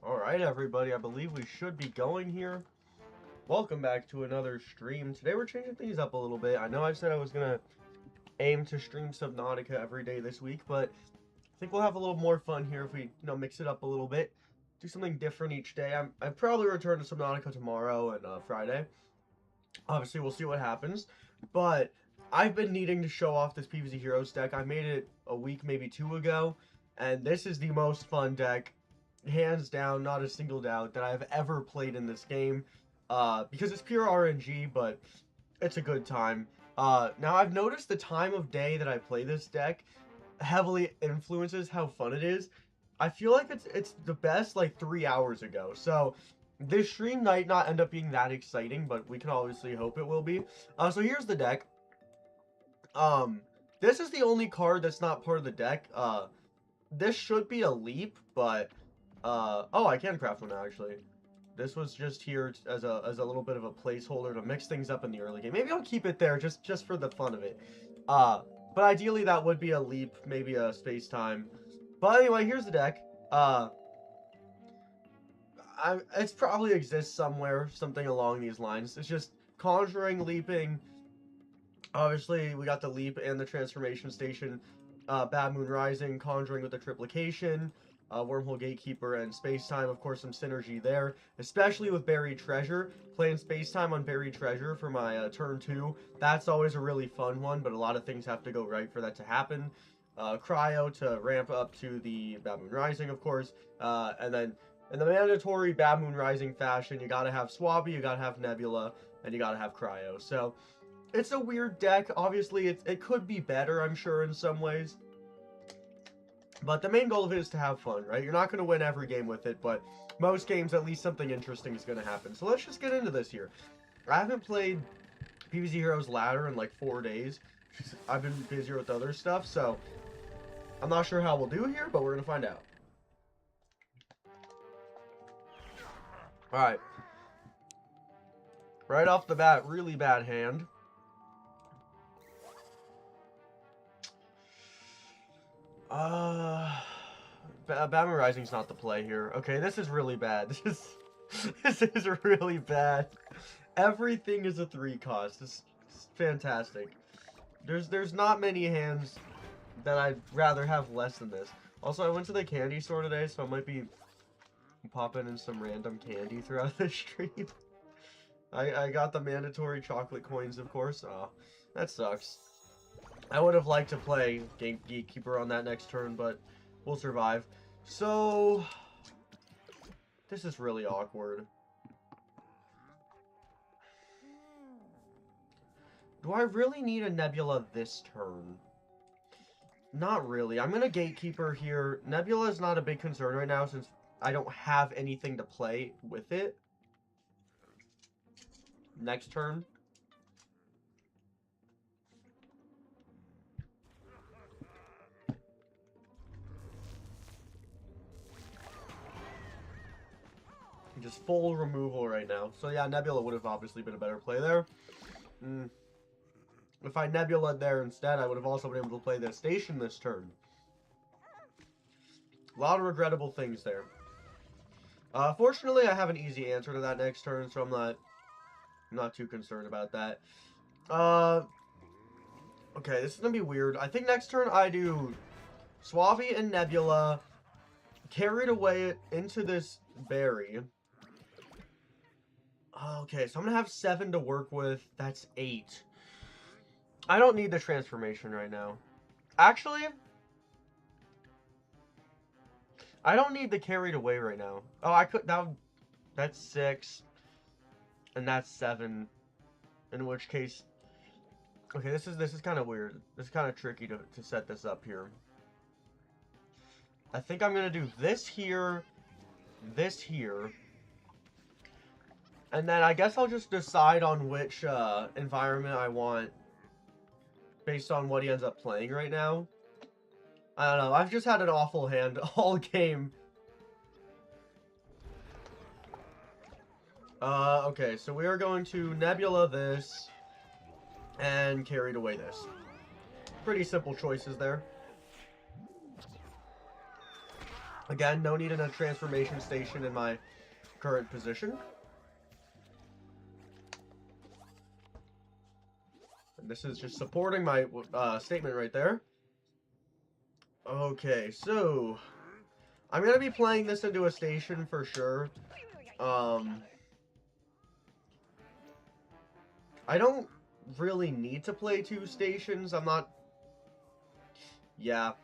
Alright, everybody, I believe we should be going here. Welcome back to another stream. Today we're changing things up a little bit. I know I said I was going to aim to stream Subnautica every day this week, but I think we'll have a little more fun here if we, mix it up a little bit. Do something different each day. I'll probably return to Subnautica tomorrow and Friday. Obviously, we'll see what happens. But I've been needing to show off this PvZ Heroes deck. I made it a week, maybe two ago, and this is the most fun deck, hands down, not a single doubt, that I've ever played in this game. Because it's pure RNG, but it's a good time. Now, I've noticed the time of day that I play this deck heavily influences how fun it is. I feel like it's the best, like, 3 hours ago. So, this stream might not end up being that exciting, but we can obviously hope it will be. So, here's the deck. This is the only card that's not part of the deck. This should be a leap, but... oh, I can craft one, actually. This was just here as a little bit of a placeholder to mix things up in the early game. Maybe I'll keep it there just for the fun of it. But ideally that would be a leap, maybe a space-time. But anyway, here's the deck. It probably exists somewhere, something along these lines. It's just conjuring, leaping. Obviously, we got the leap and the transformation station. Bad Moon Rising, conjuring with the triplication. Wormhole Gatekeeper and Space-Time, of course, some synergy there, especially with Buried Treasure. Playing Space-Time on Buried Treasure for my turn 2, that's always a really fun one, but a lot of things have to go right for that to happen. Cryo to ramp up to the Bad Moon Rising, of course, and then in the mandatory Bad Moon Rising fashion, you gotta have Swabby, you gotta have Nebula, and you gotta have Cryo. So, it's a weird deck. Obviously, it could be better, I'm sure, in some ways. But the main goal of it is to have fun, right? You're not going to win every game with it, but most games, at least something interesting is going to happen. So let's just get into this here. I haven't played PvZ Heroes Ladder in like 4 days. I've been busier with other stuff, so I'm not sure how we'll do here, but we're going to find out. Alright. Right off the bat, really bad hand. Bad Moon Rising's not the play here. Okay, this is really bad. This is really bad. Everything is a 3 cost. It's fantastic. There's not many hands that I'd rather have less than this. Also, I went to the candy store today, so I might be popping in some random candy throughout the stream. I got the mandatory chocolate coins, of course. Oh, that sucks. I would have liked to play Gatekeeper on that next turn, but we'll survive. So, this is really awkward. Do I really need a Nebula this turn? Not really. I'm going to Gatekeeper here. Nebula is not a big concern right now since I don't have anything to play with it. Next turn. Just full removal right now. So yeah, Nebula would have obviously been a better play there. If I Nebula there instead, I would have also been able to play the station this turn. A lot of regrettable things there. Fortunately, I have an easy answer to that next turn, so I'm not too concerned about that. Okay, this is gonna be weird. I think next turn I do Swabby and Nebula, carried away into this berry. Okay, so I'm gonna have 7 to work with. That's 8. I don't need the transformation right now. Actually, I don't need the carried away right now. Oh, I could. That's 6, and that's 7. In which case, okay, this is kind of weird. This is kind of tricky to set this up here. I think I'm gonna do this here, and then I guess I'll just decide on which environment I want based on what he ends up playing right now. I don't know. I've just had an awful hand all game. Okay, so we are going to Nebula this, and Carried Away this. Pretty simple choices there. Again, no need in a transformation station in my current position. And this is just supporting my statement right there. Okay, so I'm gonna be playing this into a station for sure. I don't really need to play 2 stations. I'm not... Yeah.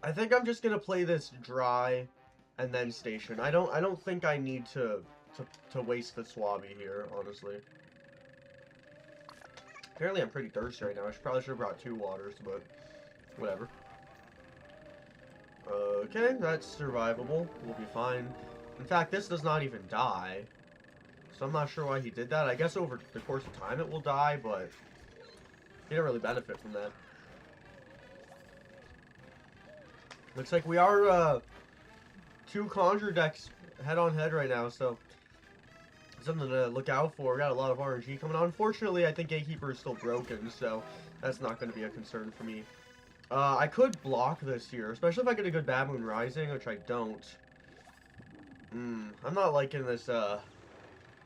I think I'm just gonna play this dry and then station. I don't think I need to waste the Swabby here, honestly. Apparently I'm pretty thirsty right now. I probably should have brought 2 waters, but whatever. Okay, that's survivable. We'll be fine. In fact, this does not even die. So I'm not sure why he did that. I guess over the course of time it will die, but he didn't really benefit from that. Looks like we are 2 Conjure decks head-on-head right now, so something to look out for. We got a lot of RNG coming on. Unfortunately, I think Gatekeeper is still broken, so that's not going to be a concern for me. I could block this here, especially if I get a good Bad Moon Rising, which I don't. I'm not liking this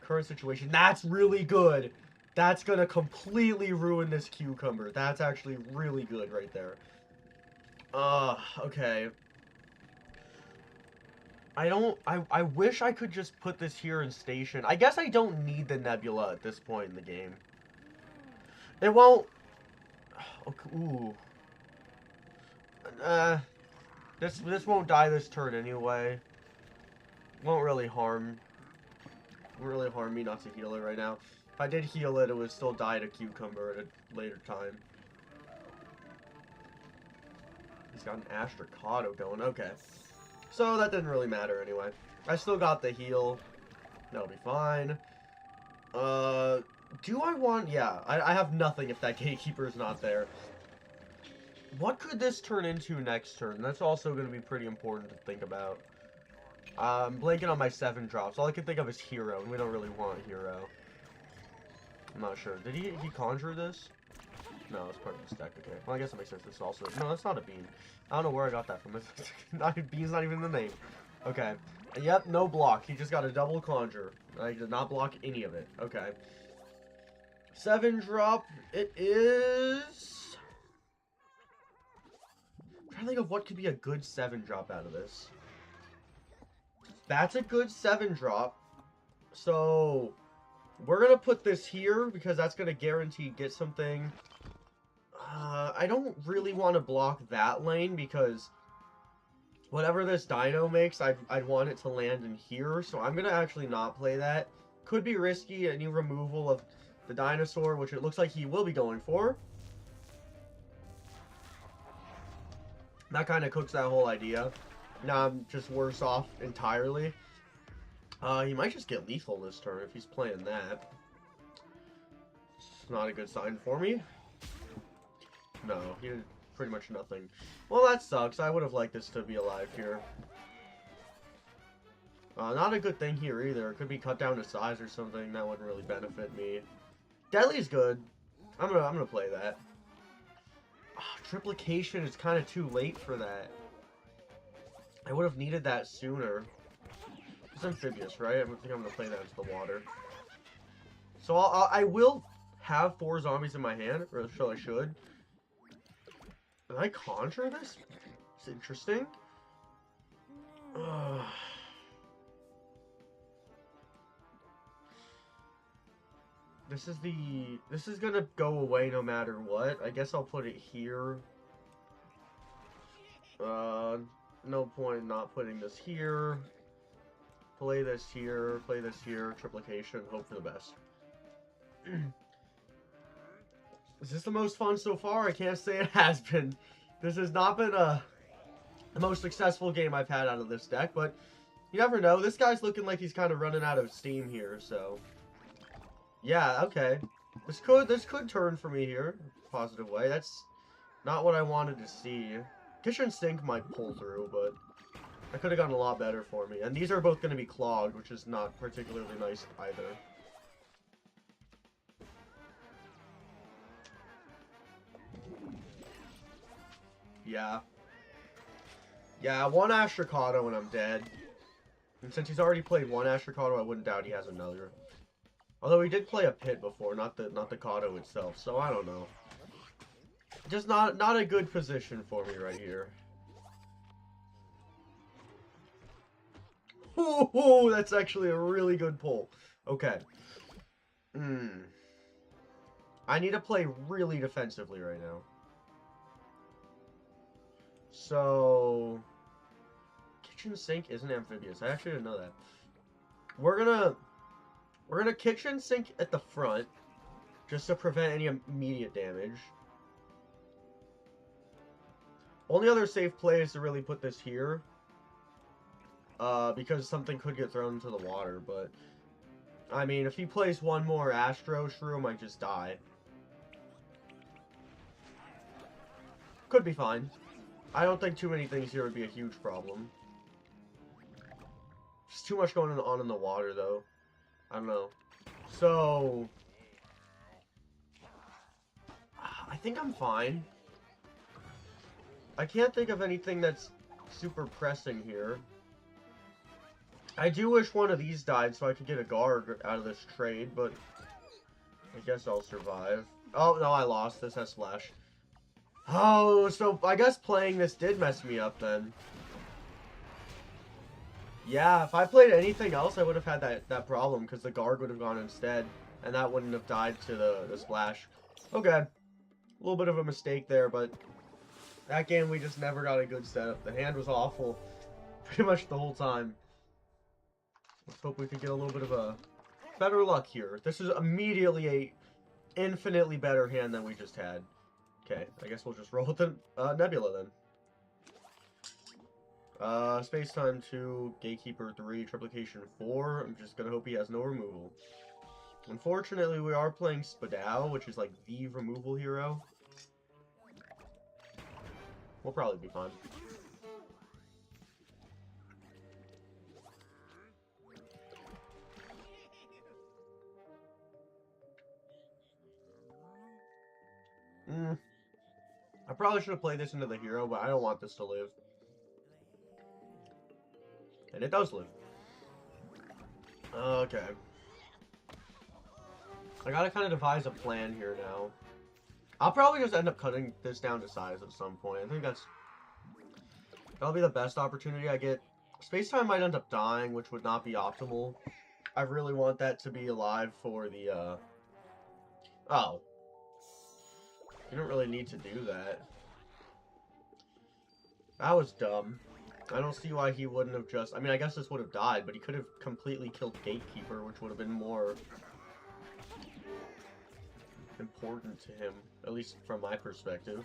current situation. That's really good. That's going to completely ruin this Cucumber. That's actually really good right there. Okay. I wish I could just put this here in station. I guess I don't need the Nebula at this point in the game. It won't... Okay, ooh. This won't die this turn anyway. Won't really harm me not to heal it right now. If I did heal it, it would still die to Cucumber at a later time. He's got an Astrocado going. Okay. So that didn't really matter anyway. I still got the heal. That'll be fine. Do I want... Yeah, I have nothing if that Gatekeeper's not there. What could this turn into next turn? That's also going to be pretty important to think about. I'm blanking on my 7 drops. All I can think of is Hero, and we don't really want Hero. I'm not sure. Did he conjure this? No, it's part of this deck. Okay. Well, I guess that makes sense. It's also... No, that's not a bean. I don't know where I got that from. Bean's not even the name. Okay. And yep, no block. He just got a double conjure. I did not block any of it. Okay. 7 drop. It is... I'm trying to think of what could be a good 7 drop out of this. That's a good 7 drop. So... We're going to put this here because that's going to guarantee get something. I don't really want to block that lane because whatever this dino makes, I'd want it to land in here. So I'm going to actually not play that. Could be risky, any removal of the dinosaur, which it looks like he will be going for. That kind of cooks that whole idea. Now I'm just worse off entirely. He might just get lethal this turn if he's playing that. It's not a good sign for me. No, he did pretty much nothing. Well, that sucks. I would have liked this to be alive here. Not a good thing here either. It could be cut down to size or something. That wouldn't really benefit me. Deadly's good. I'm gonna play that. Triplication is kind of too late for that. I would have needed that sooner. It's amphibious, right? I think I'm gonna play that into the water. So I will have 4 zombies in my hand, or so I should. Did I conjure this? It's interesting. This is gonna go away no matter what. I guess I'll put it here. No point in not putting this here. Play this here, triplication, hope for the best. Is this the most fun so far? I can't say it has been. This has not been the most successful game I've had out of this deck, but you never know. This guy's looking like he's kind of running out of steam here, so... Yeah, okay. This could turn for me here, positive way. That's not what I wanted to see. Kitchen Sink might pull through, but That could have gotten a lot better for me. And these are both going to be clogged, which is not particularly nice either. Yeah. Yeah, one Astrocado and I'm dead. And since he's already played one Astrocado, I wouldn't doubt he has another. Although he did play a pit before, not the Kato itself, so I don't know. Just not a good position for me right here. Ooh, that's actually a really good pull. Okay. I need to play really defensively right now. So, kitchen sink isn't amphibious. I actually didn't know that. We're gonna kitchen sink at the front, just to prevent any immediate damage. Only other safe play is to really put this here, because something could get thrown into the water. But I mean, if he plays one more Astro Shrew, I might just die. Could be fine. I don't think too many things here would be a huge problem. There's too much going on in the water, though. I don't know. So, I think I'm fine. I can't think of anything that's super pressing here. I do wish one of these died so I could get a guard out of this trade, but I guess I'll survive. Oh, no, I lost. This has splash. Oh, so I guess playing this did mess me up then. Yeah, if I played anything else, I would have had that problem, because the guard would have gone instead, and that wouldn't have died to the splash. Okay. A little bit of a mistake there, but that game we just never got a good setup. The hand was awful pretty much the whole time. Let's hope we can get a little bit of a better luck here. This is immediately a infinitely better hand than we just had. Okay, I guess we'll just roll with the Nebula then. Space Time 2, Gatekeeper 3, Triplication 4. I'm just gonna hope he has no removal. Unfortunately, we are playing Spadao, which is like the removal hero. We'll probably be fine. I probably should have played this into the hero, but I don't want this to live. And it does live. Okay. I gotta kind of devise a plan here now. I'll probably just end up cutting this down to size at some point. I think that'll be the best opportunity I get. Space Time might end up dying, which would not be optimal. I really want that to be alive for the, Oh. You don't really need to do that. That was dumb. I don't see why he wouldn't have just... I mean, I guess this would have died, but he could have completely killed Gatekeeper, which would have been more important to him, at least from my perspective.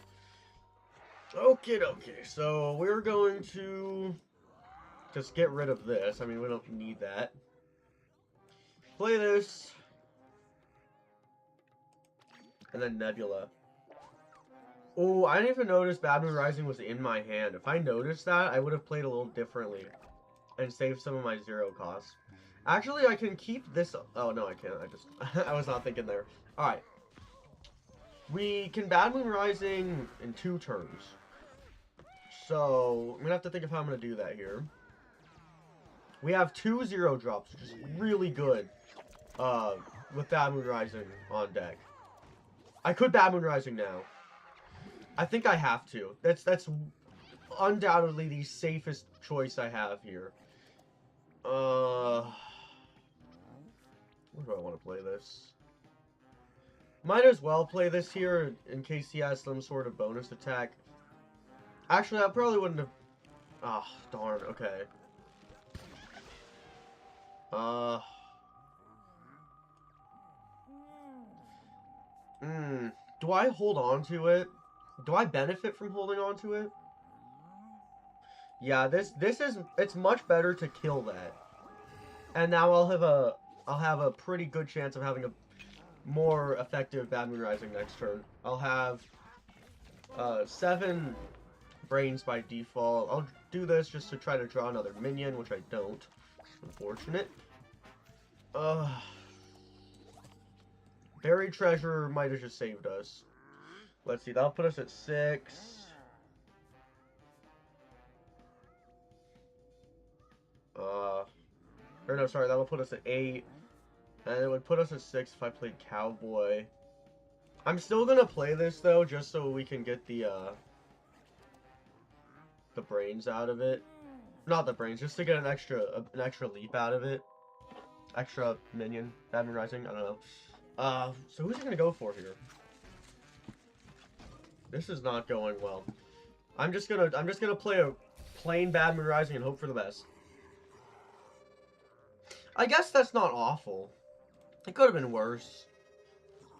Okay, so we're going to just get rid of this. I mean, we don't need that. Play this. And then Nebula. Oh, I didn't even notice Bad Moon Rising was in my hand. If I noticed that, I would have played a little differently and saved some of my 0 costs. Actually, I can keep this... Oh, no, I can't. I was not thinking there. Alright. We can Bad Moon Rising in 2 turns. So, I'm going to have to think of how I'm going to do that here. We have 2 0 drops, which is really good with Bad Moon Rising on deck. I could Bad Moon Rising now. I think I have to. That's undoubtedly the safest choice I have here. Where do I want to play this? Might as well play this here in case he has some sort of bonus attack. Actually, I probably wouldn't have... Ah, oh, darn. Okay. Do I hold on to it? Do I benefit from holding on to it? Yeah, it's much better to kill that. And now I'll have a pretty good chance of having a more effective Bad Moon Rising next turn. I'll have 7 brains by default. do this just to try to draw another minion, which I don't. Unfortunate. Buried treasure might have just saved us. Let's see, that'll put us at 6. Or no, sorry, that'll put us at 8. And it would put us at 6 if I played Cowboy. I'm still gonna play this, though, just so we can get the brains out of it. Not the brains, just to get an extra leap out of it. Extra minion, Bad Moon Rising, I don't know. So who's he gonna go for here? This is not going well. I'm just gonna play a plain Bad Moon Rising and hope for the best. I guess that's not awful. It could have been worse.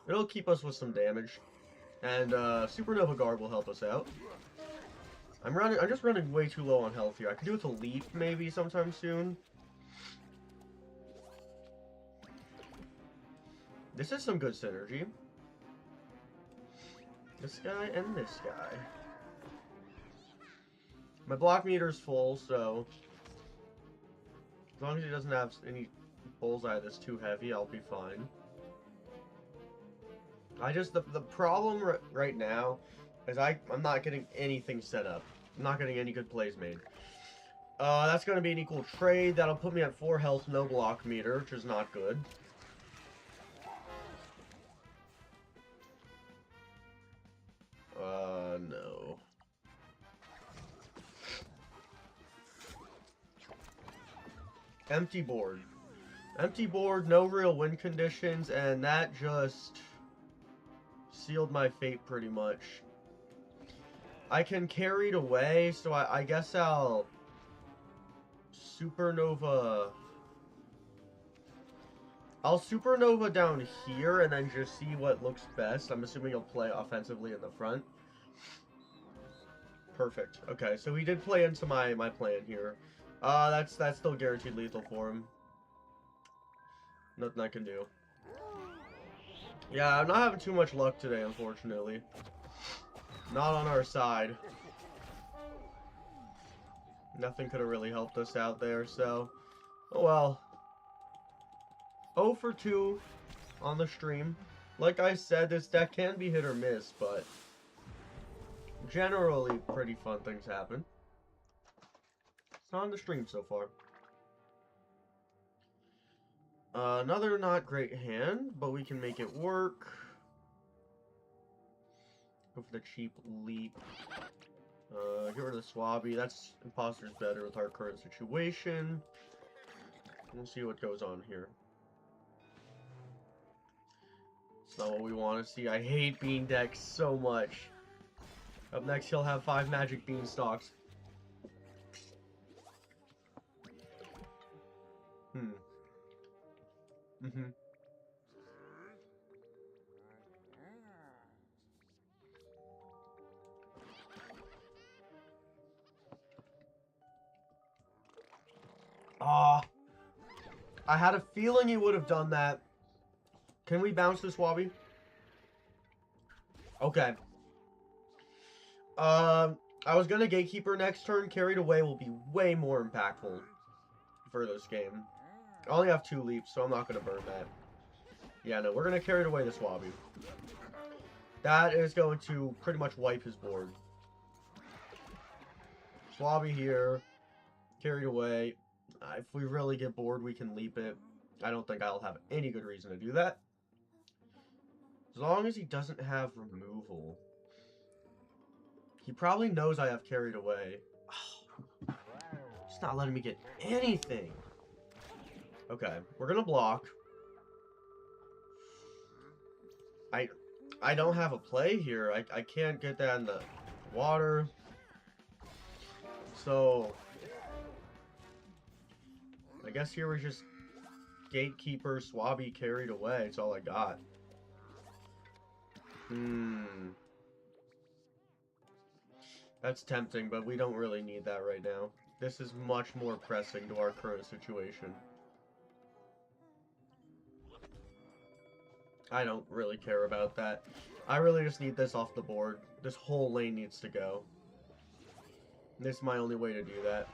It'll keep us with some damage. And Supernova Guard will help us out. I'm just running way too low on health here. I could do it to leap maybe sometime soon. This is some good synergy. This guy and this guy. My block meter's full, so as long as he doesn't have any bullseye that's too heavy, I'll be fine. The problem right now is I'm not getting anything set up. I'm not getting any good plays made. That's going to be an equal trade. That'll put me at 4 health, no block meter, which is not good. No. Empty board. Empty board, no real win conditions, and that just sealed my fate pretty much. I can carry it away, so I guess I'll Supernova. I'll Supernova down here and then just see what looks best. I'm assuming he'll play offensively in the front. Perfect. Okay, so he did play into my plan here. That's still guaranteed lethal for him. Nothing I can do. Yeah, I'm not having too much luck today, unfortunately. Not on our side. Nothing could have really helped us out there, so oh well. 0 for 2 on the stream. Like I said, this deck can be hit or miss, but generally pretty fun things happen. It's not on the stream so far. Another not great hand, but we can make it work. Go for the cheap leap. Get rid of the Swabby. That's Imposter's better with our current situation. We'll see what goes on here. It's not what we want to see. I hate Bean decks so much. Up next, he'll have 5 Magic Beanstalks. I had a feeling he would have done that. Can we bounce this Swabby? Okay. I was gonna Gatekeeper next turn. Carried away will be way more impactful for this game. I only have 2 leaps, so I'm not gonna burn that. Yeah, no, we're gonna carry away the Swabby. That is going to pretty much wipe his board. Swabby here. Carried away. If we really get bored, we can leap it. I don't think I'll have any good reason to do that. As long as he doesn't have removal. He probably knows I have carried away. Oh, he's not letting me get anything. Okay, we're gonna block. I don't have a play here. I can't get that in the water. So I guess here we're just Gatekeeper, Swabby carried away. It's all I got. That's tempting, but we don't really need that right now. This is much more pressing to our current situation. I don't really care about that. I really just need this off the board. This whole lane needs to go. This is my only way to do that.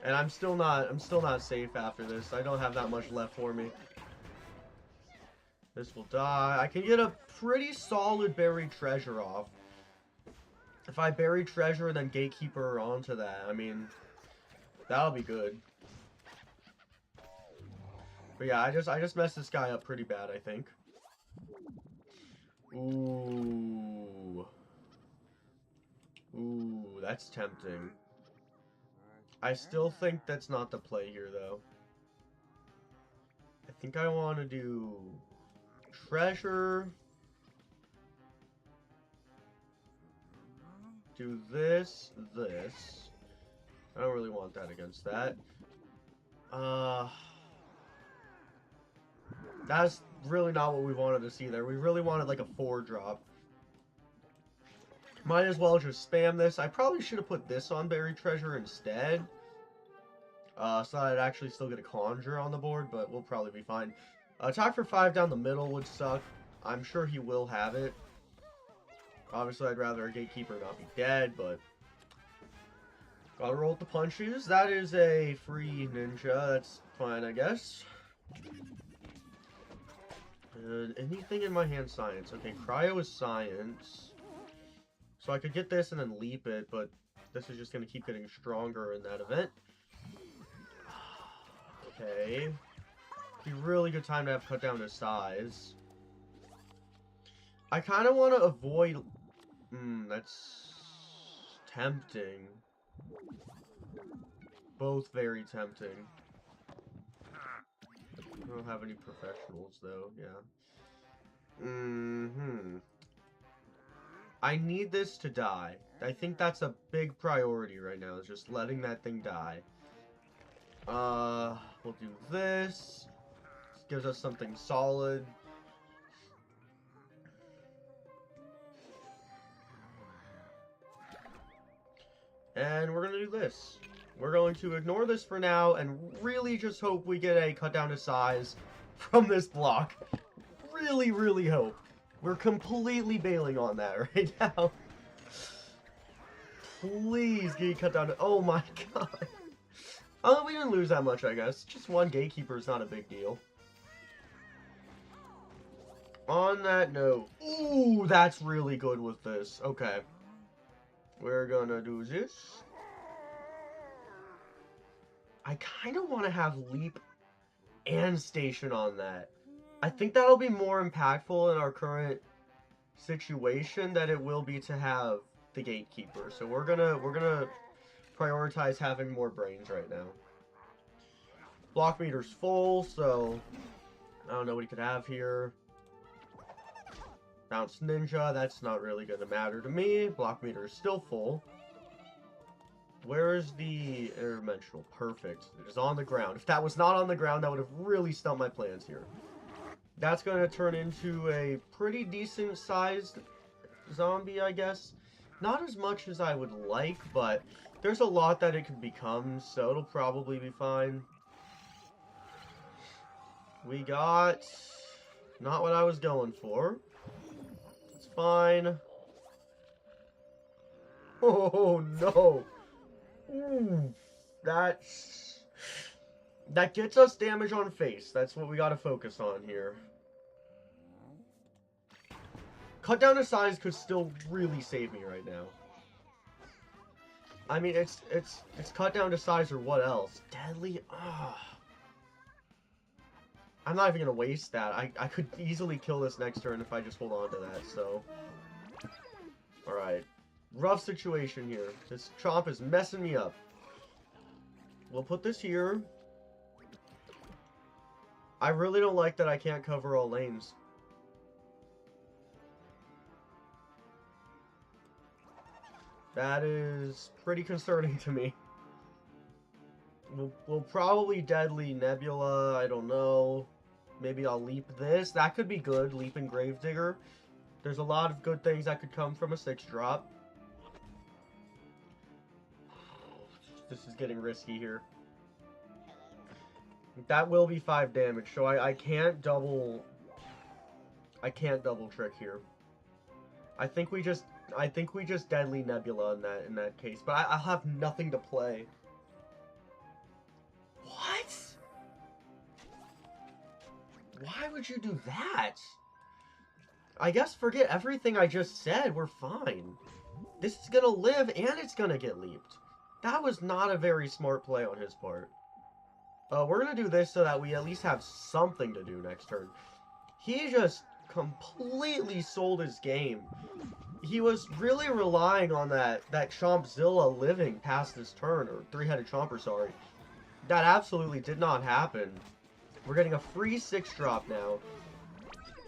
And I'm still not safe after this. I don't have that much left for me. This will die. I can get a pretty solid buried treasure off. If I bury treasure and then gatekeeper onto that, I mean, that'll be good. But yeah, I just messed this guy up pretty bad, I think. Ooh. Ooh, that's tempting. I still think that's not the play here, though. I think I want to do treasure. Do this. I don't really want that against that. That's really not what we wanted to see there. We really wanted like a 4-drop. Might as well just spam this. I probably should have put this on buried treasure instead. So I'd actually still get a conjure on the board, but we'll probably be fine. Attack for 5 down the middle would suck. I'm sure he will have it. Obviously, I'd rather a gatekeeper not be dead, but gotta roll with the punches. That is a free ninja. That's fine, I guess. Anything in my hand science. Okay, cryo is science. So I could get this and then leap it, but this is just going to keep getting stronger in that event. Okay. Be a really good time to have cut down to size. I kind of want to avoid... that's tempting. Both very tempting. I don't have any professionals, though, yeah. I need this to die. I think that's a big priority right now, is just letting that thing die. We'll do this. This gives us something solid. And we're gonna do this. We're going to ignore this for now and really just hope we get a cut down to size from this block. Really, really hope. We're completely bailing on that right now. Please get cut down to... Oh my god. Oh, we didn't lose that much, I guess. Just one gatekeeper is not a big deal. On that note... Ooh, that's really good with this. Okay. We're gonna do this. I kind of want to have leap and station on that. I think that'll be more impactful in our current situation than it will be to have the gatekeeper. So we're gonna prioritize having more brains right now. Block meter's full, so I don't know what he could have here. Bounce ninja, that's not really gonna matter to me. Block meter is still full. Where's the interdimensional? Perfect. It is on the ground. If that was not on the ground, that would have really stumped my plans here. That's going to turn into a pretty decent sized zombie, I guess. Not as much as I would like, but there's a lot that it can become, so it'll probably be fine. We got not what I was going for. It's fine. Oh no. Ooh, that gets us damage on face. That's what we gotta focus on here. Cut down to size could still really save me right now. I mean, it's cut down to size or what else? Deadly? Ugh. I'm not even gonna waste that. I could easily kill this next turn if I just hold on to that, so. Alright. Rough situation here. This chomp is messing me up. We'll put this here. I really don't like that I can't cover all lanes. That is pretty concerning to me. We'll probably deadly Nebula, I don't know. Maybe I'll leap this. That could be good, leaping Gravedigger. There's a lot of good things that could come from a 6-drop. This is getting risky here. That will be 5 damage, so I can't double... I can't double trick here. I think we just Deadly Nebula in that case. But I'll have nothing to play. What? Why would you do that? I guess forget everything I just said. We're fine. This is gonna live and it's gonna get leaped. That was not a very smart play on his part. We're gonna do this so that we at least have something to do next turn. He just completely sold his game. He was really relying on that Chompzilla living past this turn, or three-headed Chomper, sorry. That absolutely did not happen. We're getting a free 6-drop now.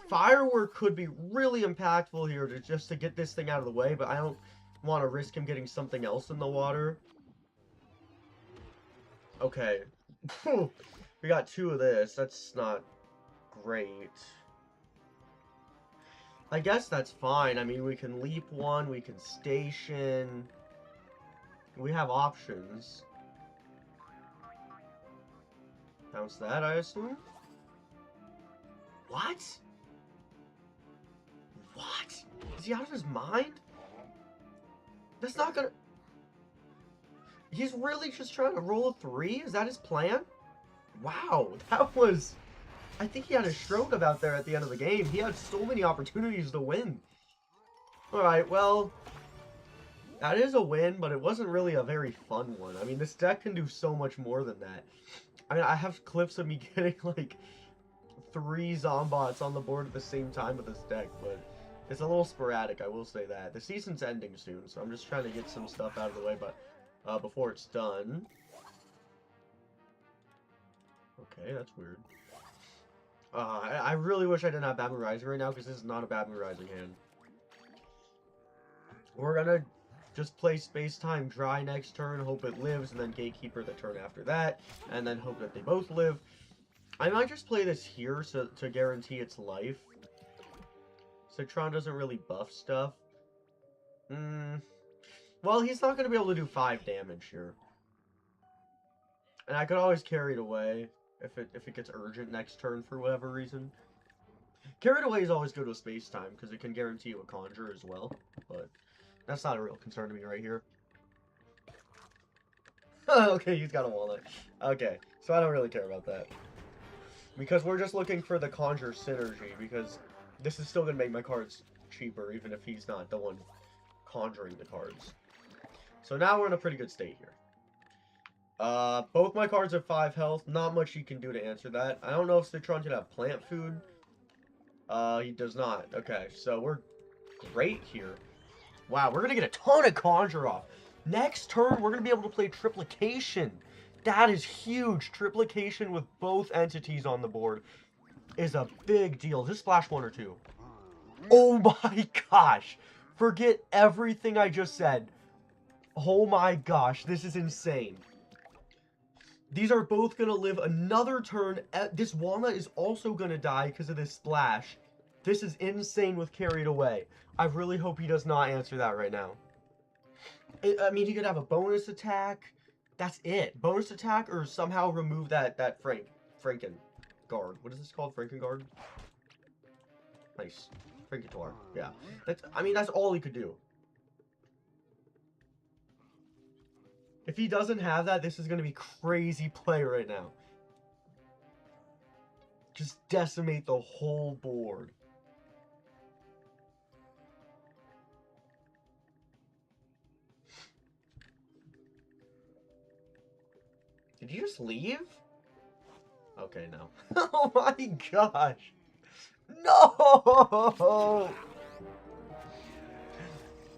Firework could be really impactful here just to get this thing out of the way, but I don't want to risk him getting something else in the water. Okay. We got 2 of this. That's not great. I guess that's fine. I mean, we can leap 1, we can station. We have options. Bounce that, I assume? What? What? Is he out of his mind? That's not gonna... He's really just trying to roll a 3? Is that his plan? Wow, that was... I think he had a stroke about there at the end of the game. He had so many opportunities to win. Alright, well... That is a win, but it wasn't really a very fun one. I mean, this deck can do so much more than that. I mean, I have clips of me getting, like, 3 Zombots on the board at the same time with this deck, but it's a little sporadic, I will say that. The season's ending soon, so I'm just trying to get some stuff out of the way, but before it's done. Okay, that's weird. I really wish I didn't have Bad Moon Rising right now, because this is not a Bad Moon Rising hand. We're gonna just play Space-Time Dry next turn, hope it lives, and then Gatekeeper the turn after that, and then hope that they both live. I might just play this here to guarantee its life. Citron doesn't really buff stuff. Well, he's not going to be able to do 5 damage here. And I could always carry it away if it gets urgent next turn for whatever reason. Carried away is always good with Space-Time, because it can guarantee you a Conjure as well, but that's not a real concern to me right here. Okay, he's got a wallet. Okay, so I don't really care about that. Because we're just looking for the Conjure synergy, because this is still going to make my cards cheaper, even if he's not the one conjuring the cards. So now we're in a pretty good state here. Both my cards have 5 health. Not much he can do to answer that. I don't know if Citron can have plant food. He does not. Okay, so we're great here. Wow, we're going to get a ton of Conjure off. Next turn, we're going to be able to play Triplication. That is huge. Triplication with both entities on the board is a big deal. Just splash 1 or 2. Oh my gosh. Forget everything I just said. Oh my gosh, this is insane. These are both going to live another turn. This Walnut is also going to die because of this splash. This is insane with Carried Away. I really hope he does not answer that right now. I mean, he could have a bonus attack. That's it. Bonus attack or somehow remove that Franken guard. What is this called? Franken guard? Nice. Frankentor. Yeah. I mean, that's all he could do. If he doesn't have that, this is going to be crazy play right now. Just decimate the whole board. Did you just leave? Okay, no. Oh my gosh. No!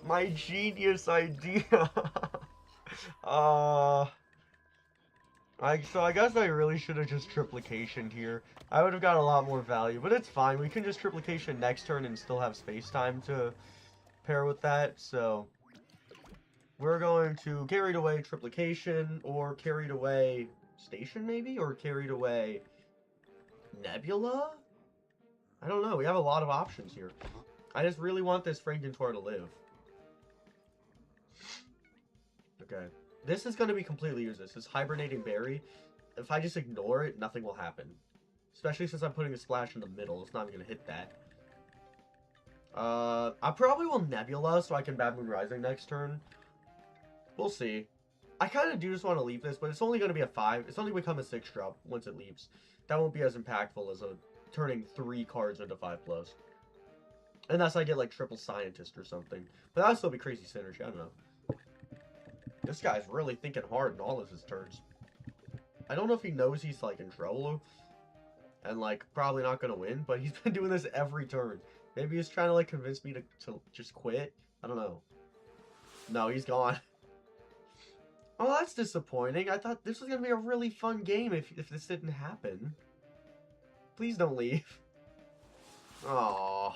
My genius idea. So I guess I really should have just triplicationed here. I would have got a lot more value, but it's fine. We can just triplication next turn and still have space time to pair with that, so we're going to Carried Away Triplication, or Carried Away Station, maybe? Or Carried Away Nebula? I don't know. We have a lot of options here. I just really want this Frankentor to live. Okay. This is going to be completely useless. This Hibernating Berry, if I just ignore it, nothing will happen. Especially since I'm putting a splash in the middle. It's not even going to hit that. I probably will Nebula so I can Bad Moon Rising next turn. We'll see. I kind of do just want to leave this, but it's only going to be a 5. It's only become a 6 drop once it leaves. That won't be as impactful as a turning 3 cards into 5+. Unless I get like triple scientist or something. But that would still be crazy synergy. I don't know. This guy's really thinking hard in all of his turns. I don't know if he knows he's like in trouble and like probably not gonna win, but he's been doing this every turn. Maybe he's trying to like convince me to just quit. I don't know. No, he's gone. Oh, that's disappointing. I thought this was gonna be a really fun game if this didn't happen. Please don't leave. Aww.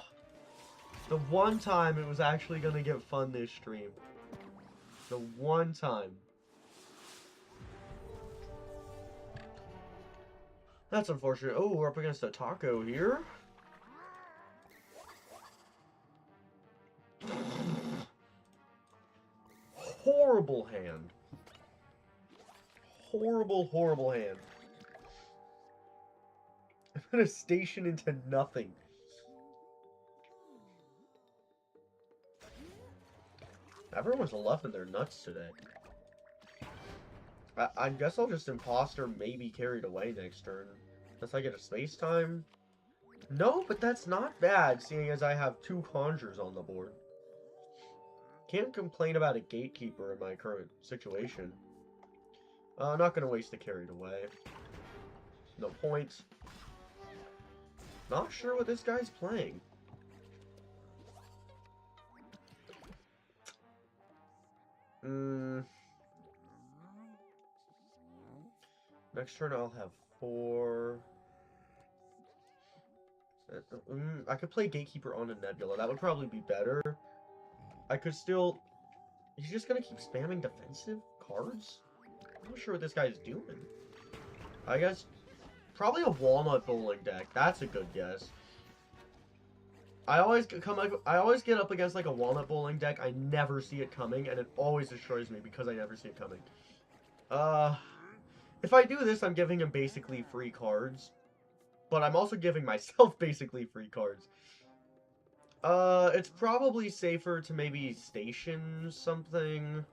The one time it was actually gonna get fun this stream. The one time. That's unfortunate. Oh, we're up against a taco here. Horrible hand. Horrible, horrible hand. I'm gonna station into nothing. Everyone's loving their nuts today. I guess I'll just imposter maybe carried away next turn. Unless I get a space time. No, but that's not bad, seeing as I have 2 conjures on the board. Can't complain about a gatekeeper in my current situation. Not gonna waste the carried away. No point. Not sure what this guy's playing. Next turn I'll have 4. I could play Gatekeeper on a Nebula. That would probably be better. I could still... He's just gonna keep spamming defensive cards? I'm not sure what this guy's doing. I guess... Probably a Walnut Bowling deck. That's a good guess. I always get up against like a Walnut Bowling deck. I never see it coming, and it always destroys me because I never see it coming. If I do this, I'm giving him basically free cards. But I'm also giving myself basically free cards. It's probably safer to maybe station something.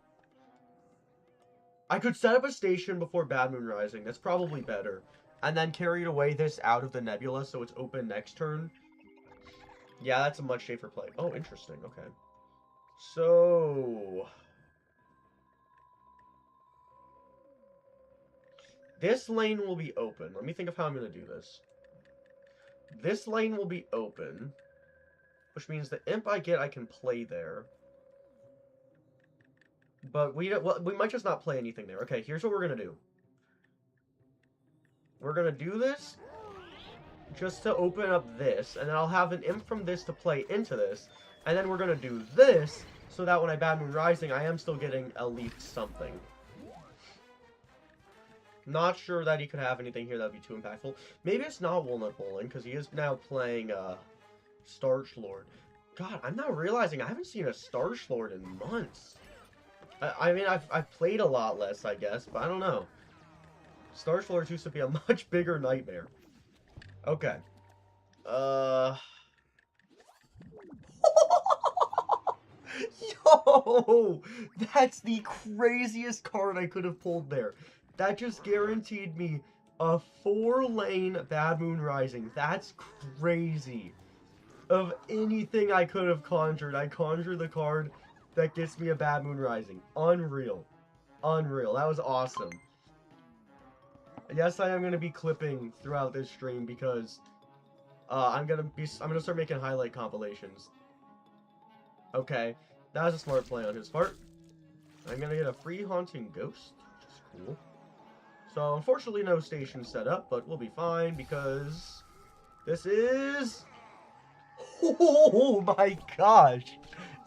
I could set up a station before Bad Moon Rising. That's probably better. And then carry away this out of the Nebula so it's open next turn. Yeah, that's a much safer play. Oh, interesting. Okay. So... this lane will be open. Let me think of how I'm going to do this. This lane will be open. Which means the imp I get, I can play there. But we might just not play anything there. Okay, here's what we're going to do. We're going to do this just to open up this. And then I'll have an imp from this to play into this. And then we're going to do this so that when I Bad Moon Rising, I am still getting at least something. Not sure that he could have anything here that would be too impactful. Maybe it's not Walnut Bowling, because he is now playing Starch Lord. God, I'm now realizing I haven't seen a Starch Lord in months. I mean, I've played a lot less, I guess, but I don't know. Starch Lord used to be a much bigger nightmare. Okay. Yo! That's the craziest card I could have pulled there. That just guaranteed me a 4-lane Bad Moon Rising. That's crazy. Of anything I could have conjured, I conjured the card that gets me a Bad Moon Rising. Unreal. Unreal. That was awesome. Yes, I am going to be clipping throughout this stream because I'm going to start making highlight compilations. Okay. That was a smart play on his part. I'm going to get a free Haunting Ghost, which is cool. So, unfortunately, no station set up, but we'll be fine because this is... Oh my gosh!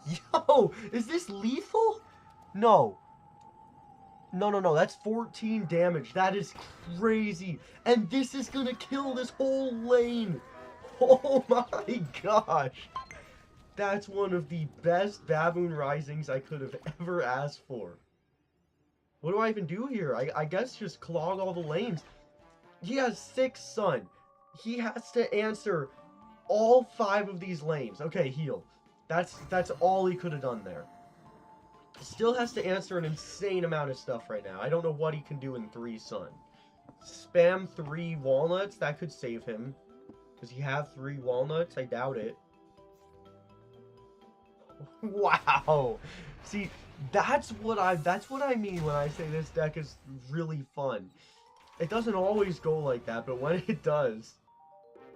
Yo, is this lethal? No. No, that's 14 damage. That is crazy. And this is gonna kill this whole lane. Oh my gosh. That's one of the best Bad Moon Risings I could have ever asked for. What do I even do here? I guess just clog all the lanes. He has 6 Sun. He has to answer all 5 of these lanes. Okay, heal. That's all he could have done there. Still has to answer an insane amount of stuff right now. I don't know what he can do in 3 Sun. Spam 3 walnuts, that could save him. Does he have 3 walnuts? I doubt it. Wow. See, that's what I mean when I say this deck is really fun. It doesn't always go like that, but when it does,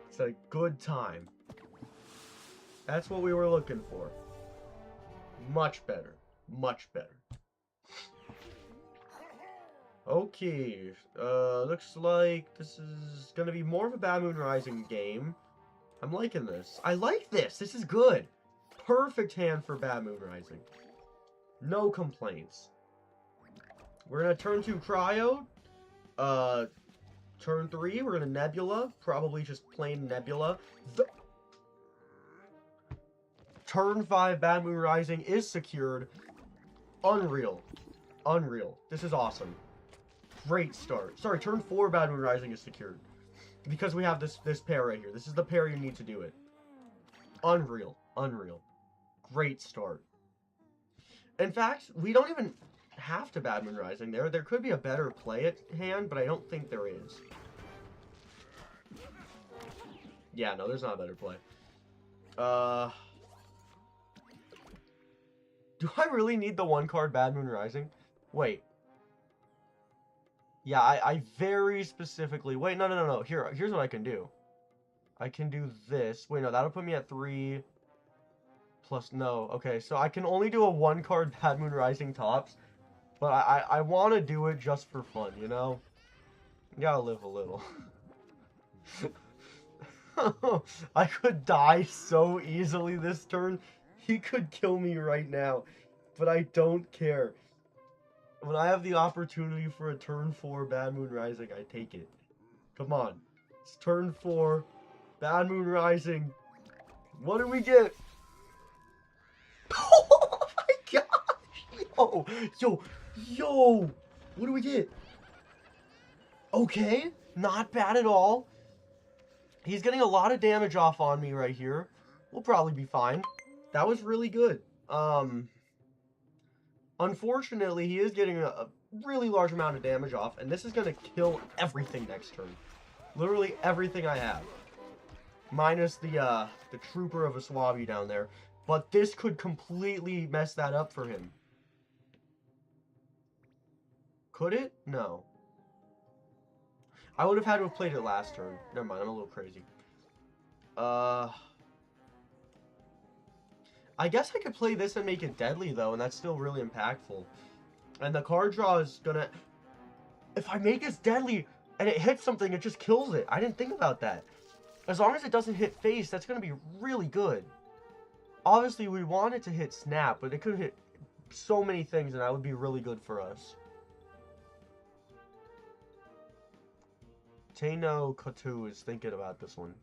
it's a good time. That's what we were looking for. Much better. Much better. Okay. Looks like this is gonna be more of a Bad Moon Rising game. I'm liking this. I like this. This is good. Perfect hand for Bad Moon Rising. No complaints. We're gonna turn 2 Cryo. Turn 3, we're gonna Nebula. Probably just plain Nebula. Turn 5 Bad Moon Rising is secured. Unreal. Unreal. This is awesome. Great start. Sorry, turn 4 Bad Moon Rising is secured. Because we have this pair right here. This is the pair you need to do it. Unreal. Unreal. Great start. In fact, we don't even have to Bad Moon Rising there. There could be a better play at hand, but I don't think there is. Yeah, no, there's not a better play. Do I really need the 1 card Bad Moon Rising? Wait. Yeah, I very specifically... Wait, no. Here's what I can do. I can do this. Wait, no, that'll put me at 3... Plus, no. Okay, so I can only do a 1 card Bad Moon Rising tops. But I want to do it just for fun, you know? You gotta live a little. I could die so easily this turn. He could kill me right now. But I don't care. When I have the opportunity for a turn 4 Bad Moon Rising, I take it. Come on. It's turn 4. Bad Moon Rising. What do we get? Oh my gosh! Yo! What do we get? Okay. Not bad at all. He's getting a lot of damage off on me right here. We'll probably be fine. That was really good. Unfortunately, he is getting a really large amount of damage off, and this is going to kill everything next turn. Literally everything I have. Minus the trooper of a Swabby down there. But this could completely mess that up for him. Could it? No. I would have had to have played it last turn. Never mind, I'm a little crazy. I guess I could play this and make it deadly, though, and that's still really impactful. And the card draw is gonna... If I make this deadly and it hits something, it just kills it. I didn't think about that. As long as it doesn't hit face, that's gonna be really good. Obviously, we want it to hit snap, but it could hit so many things, and that would be really good for us. Tano Kotu is thinking about this one.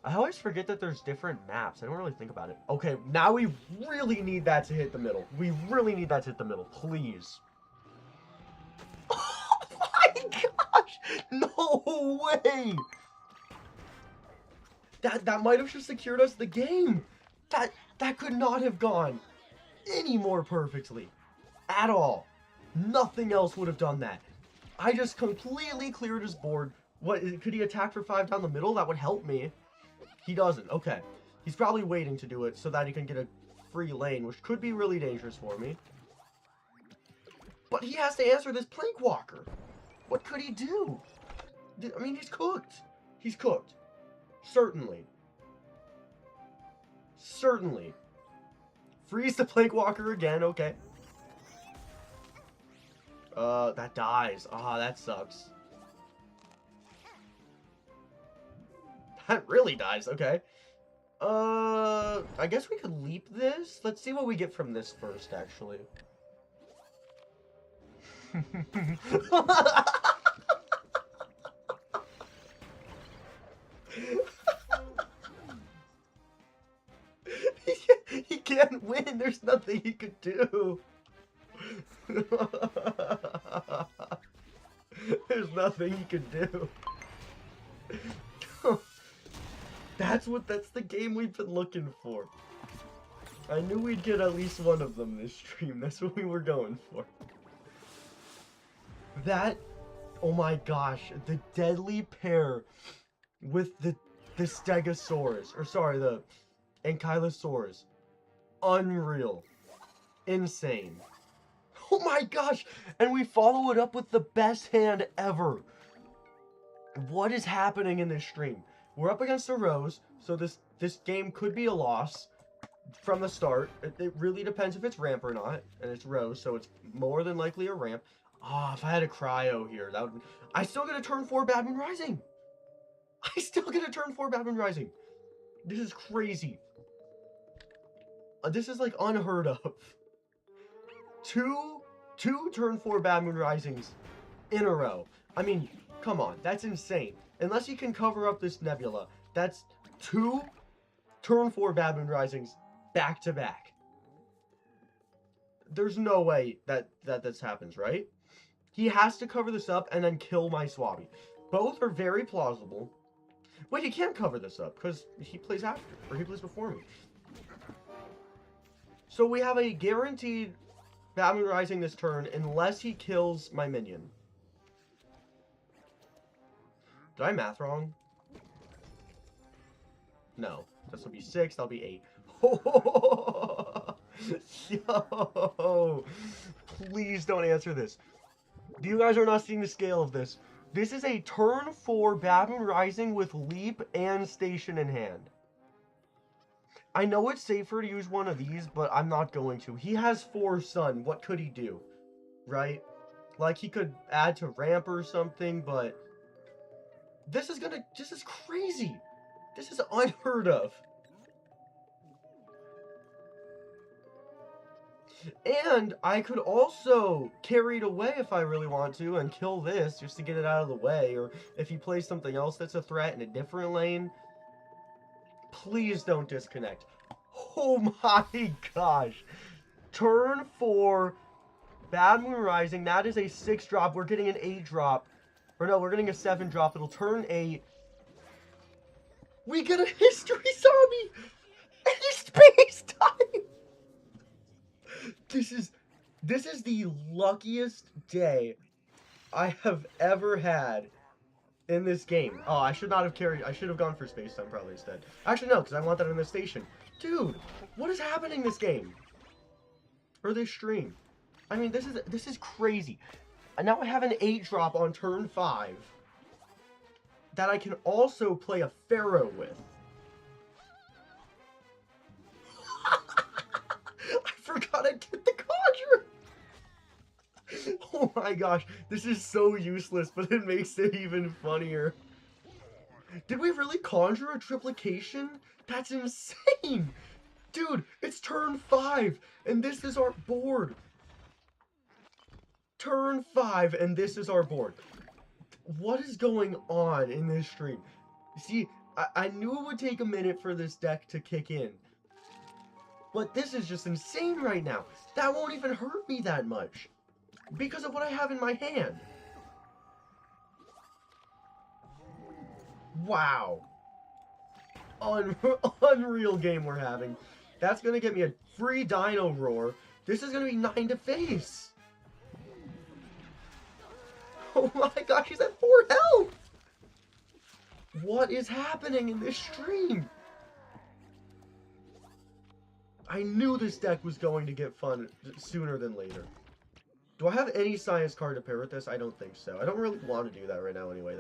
I always forget that there's different maps. I don't really think about it. Okay, now we really need that to hit the middle. We really need that to hit the middle. Please. Oh my gosh! No way! That might have just secured us the game. That could not have gone any more perfectly. At all. Nothing else would have done that. I just completely cleared his board. What, could he attack for 5 down the middle? That would help me. He doesn't. Okay. He's probably waiting to do it so that he can get a free lane, which could be really dangerous for me. But he has to answer this Plank Walker. What could he do? I mean, he's cooked. He's cooked. Certainly. Certainly. Freeze the Plank Walker again. Okay. That dies. Ah, that sucks. That really dies. Okay. I guess we could leap this. Let's see what we get from this first, actually. He can't win. There's nothing he could do. There's nothing he could do. That's the game we've been looking for. I knew we'd get at least one of them this stream. That's what we were going for. That, oh my gosh, the deadly pair with the Stegosaurus, or sorry, the Ankylosaurus. Unreal. Insane. Oh my gosh, and we follow it up with the best hand ever. What is happening in this stream? We're up against a Rose, so this game could be a loss from the start. It really depends if it's ramp or not, and it's Rose, so it's more than likely a ramp. Ah, if I had a cryo here, that would... I still get a turn 4 Bad Moon Rising! I still get a turn 4 Bad Moon Rising! This is crazy. This is like unheard of. Two turn 4 Bad Moon Risings in a row. I mean, come on, that's insane. Unless you can cover up this Nebula, that's 2 turn 4 Bad Moon Risings back to back. There's no way that this happens, right? He has to cover this up and then kill my Swabby. Both are very plausible. But he can't cover this up because he plays after, or he plays before me. So we have a guaranteed Bad Moon Rising this turn unless he kills my minion. Did I math wrong? No. This will be 6, that'll be 8. Yo! Please don't answer this. You guys are not seeing the scale of this. This is a turn 4 Bad Moon Rising with Leap and Station in hand. I know it's safer to use one of these, but I'm not going to. He has 4 Sun. What could he do? Right? Like, he could add to ramp or something, but... This is crazy. This is unheard of. And I could also carry it away if I really want to and kill this just to get it out of the way. Or if he plays something else that's a threat in a different lane. Please don't disconnect. Oh my gosh. Turn 4, Bad Moon Rising. That is a 6 drop. We're getting an 8 drop. Or no, we're getting a 7 drop. It'll turn 8. We get a History Zombie! And a Space Time! This is the luckiest day I have ever had in this game. Oh, I should not have carried... I should have gone for Space Time probably instead. Actually, no, because I want that in the station. Dude, what is happening this game? Or this stream? I mean, this is crazy. And now I have an 8 drop on turn 5 that I can also play a Pharaoh with. I forgot I did the Conjure. Oh my gosh, this is so useless, but it makes it even funnier. Did we really conjure a triplication? That's insane! Dude, it's turn 5, and this is our board. Turn 5, and this is our board. What is going on in this stream? See, I knew it would take a minute for this deck to kick in. But this is just insane right now. That won't even hurt me that much. Because of what I have in my hand. Wow. Unreal game we're having. That's going to get me a free Dino Roar. This is going to be 9 to face. Oh my gosh, he's at 4 health! What is happening in this stream? I knew this deck was going to get fun sooner than later. Do I have any science card to pair with this? I don't think so. I don't really want to do that right now anyway,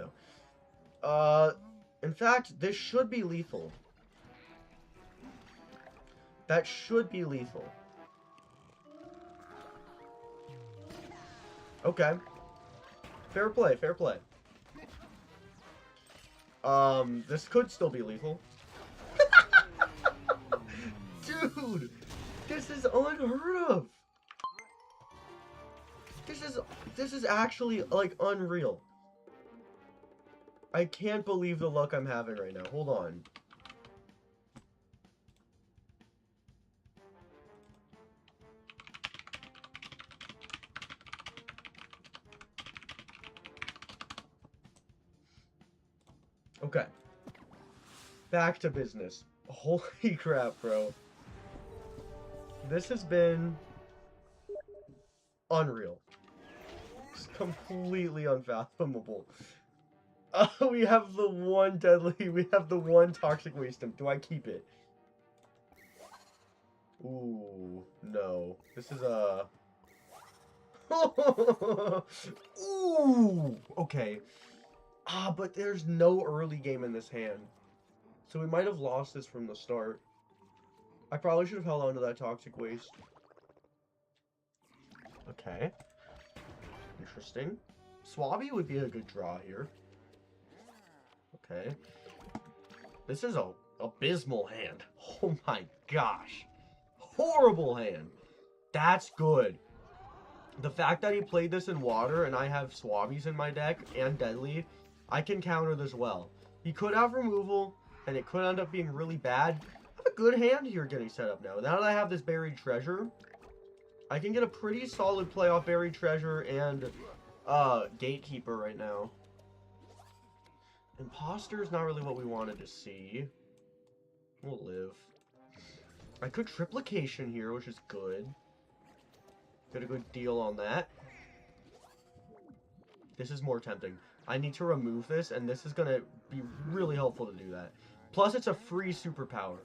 though. In fact, this should be lethal. That should be lethal. Okay. Fair play, fair play. This could still be lethal. Dude, this is unheard of. This is actually, like, unreal. I can't believe the luck I'm having right now. Hold on. Okay. Back to business. Holy crap, bro. This has been unreal. It's completely unfathomable. We have the one deadly, we have the one toxic waste imp. Do I keep it? Ooh, no. This is a... Ooh, okay. But there's no early game in this hand. So we might have lost this from the start. I probably should have held on to that toxic waste. Okay. Interesting. Swabby would be a good draw here. Okay. This is a abysmal hand. Oh my gosh. Horrible hand. That's good. The fact that he played this in water and I have Swabbies in my deck and Deadly, I can counter this well. He could have removal, and it could end up being really bad. I have a good hand here getting set up now. Now that I have this Buried Treasure, I can get a pretty solid play off Buried Treasure and Gatekeeper right now. Imposter is not really what we wanted to see. We'll live. I could Triplication here, which is good. Get a good deal on that. This is more tempting. I need to remove this, and this is going to be really helpful to do that. Plus, it's a free superpower.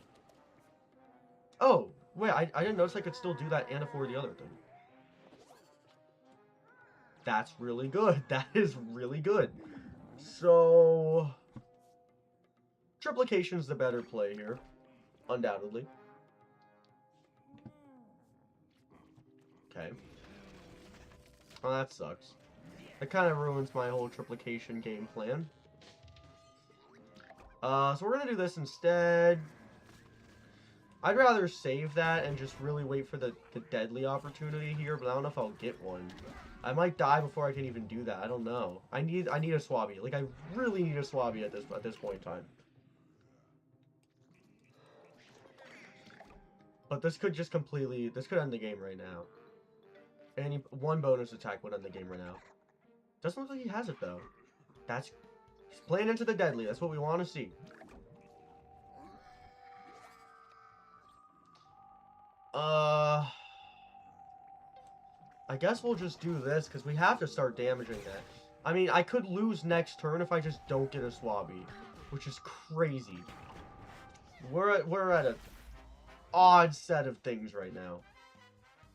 Oh, wait, I didn't notice I could still do that and afford the other thing. That's really good. That is really good. So, Triplication's the better play here, undoubtedly. Okay. Oh, that sucks. That kind of ruins my whole Triplication game plan. So we're gonna do this instead. I'd rather save that and just really wait for the deadly opportunity here, but I don't know if I'll get one. I might die before I can even do that. I don't know. I need a Swabby. Like, I really need a Swabby at this point in time. But this could just completely... This could end the game right now. One bonus attack would end the game right now. Doesn't look like he has it, though. He's playing into the deadly. That's what we want to see. I guess we'll just do this, because we have to start damaging that. I mean, I could lose next turn if I just don't get a Swabby, which is crazy. We're at an odd set of things right now.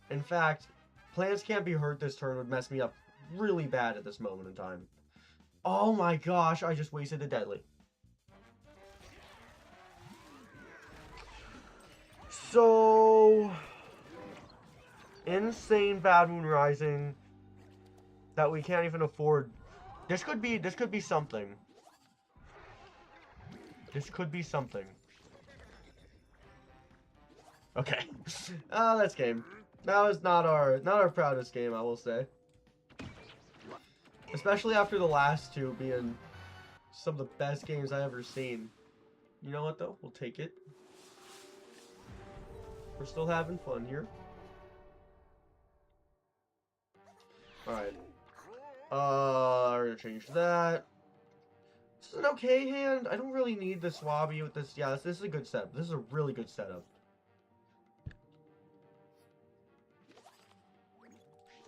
In fact, plans can't be hurt this turn would mess me up really bad at this moment in time. Oh my gosh, I just wasted the deadly. So... insane Bad Moon Rising that we can't even afford. This could be something. This could be something. Okay. That's game. That was not our proudest game, I will say. Especially after the last two being some of the best games I've ever seen. You know what though? We'll take it. We're still having fun here. Alright. We're gonna change that. This is an okay hand. I don't really need the Swabby with this. Yeah, this is a good setup. This is a really good setup.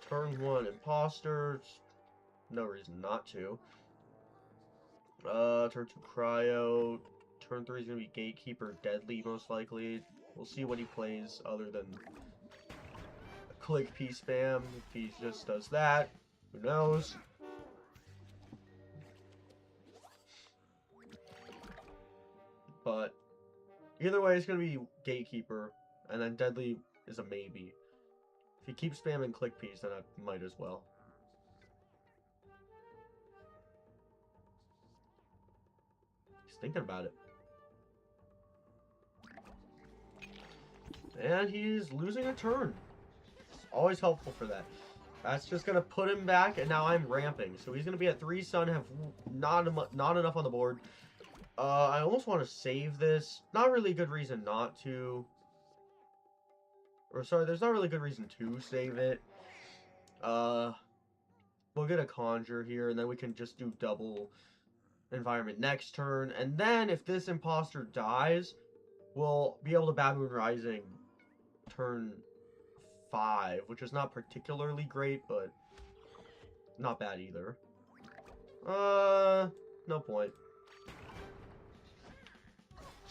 Turn 1, Imposter. No reason not to. Turn 2, Cryo. Turn 3 is gonna be Gatekeeper, Deadly, most likely. We'll see what he plays other than Click P spam. If he just does that, who knows? But either way, it's gonna be Gatekeeper, and then Deadly is a maybe. If he keeps spamming Click Piece, then I might as well. He's thinking about it. And he's losing a turn. It's always helpful for that. That's just going to put him back, and now I'm ramping. So he's going to be at 3 sun, have not enough on the board. I almost want to save this. Not really a good reason not to. Or sorry, there's not really a good reason to save it. We'll get a Conjure here, and then we can just do double environment next turn. And then if this imposter dies, we'll be able to Bad Moon Rising turn 5, which is not particularly great, but not bad either. No point.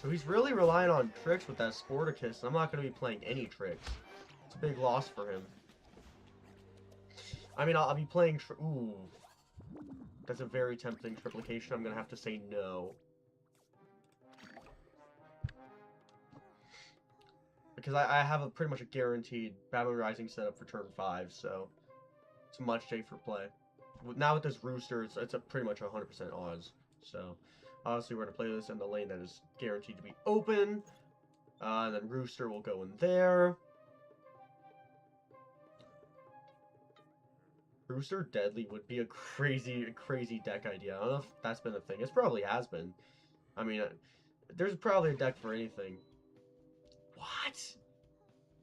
So he's really relying on tricks with that Sporticus, and I'm not going to be playing any tricks. It's a big loss for him. I mean, I'll be playing... Ooh. That's a very tempting triplication. I'm going to have to say no. Because I have a pretty much a guaranteed Bad Moon Rising setup for turn 5, so... It's a much safer play. Now with this Rooster, it's a pretty much 100% odds. So, obviously we're going to play this in the lane that is guaranteed to be open. And then Rooster will go in there. Rooster Deadly would be a crazy deck idea. I don't know if that's been a thing. It probably has been. I mean, there's probably a deck for anything. What?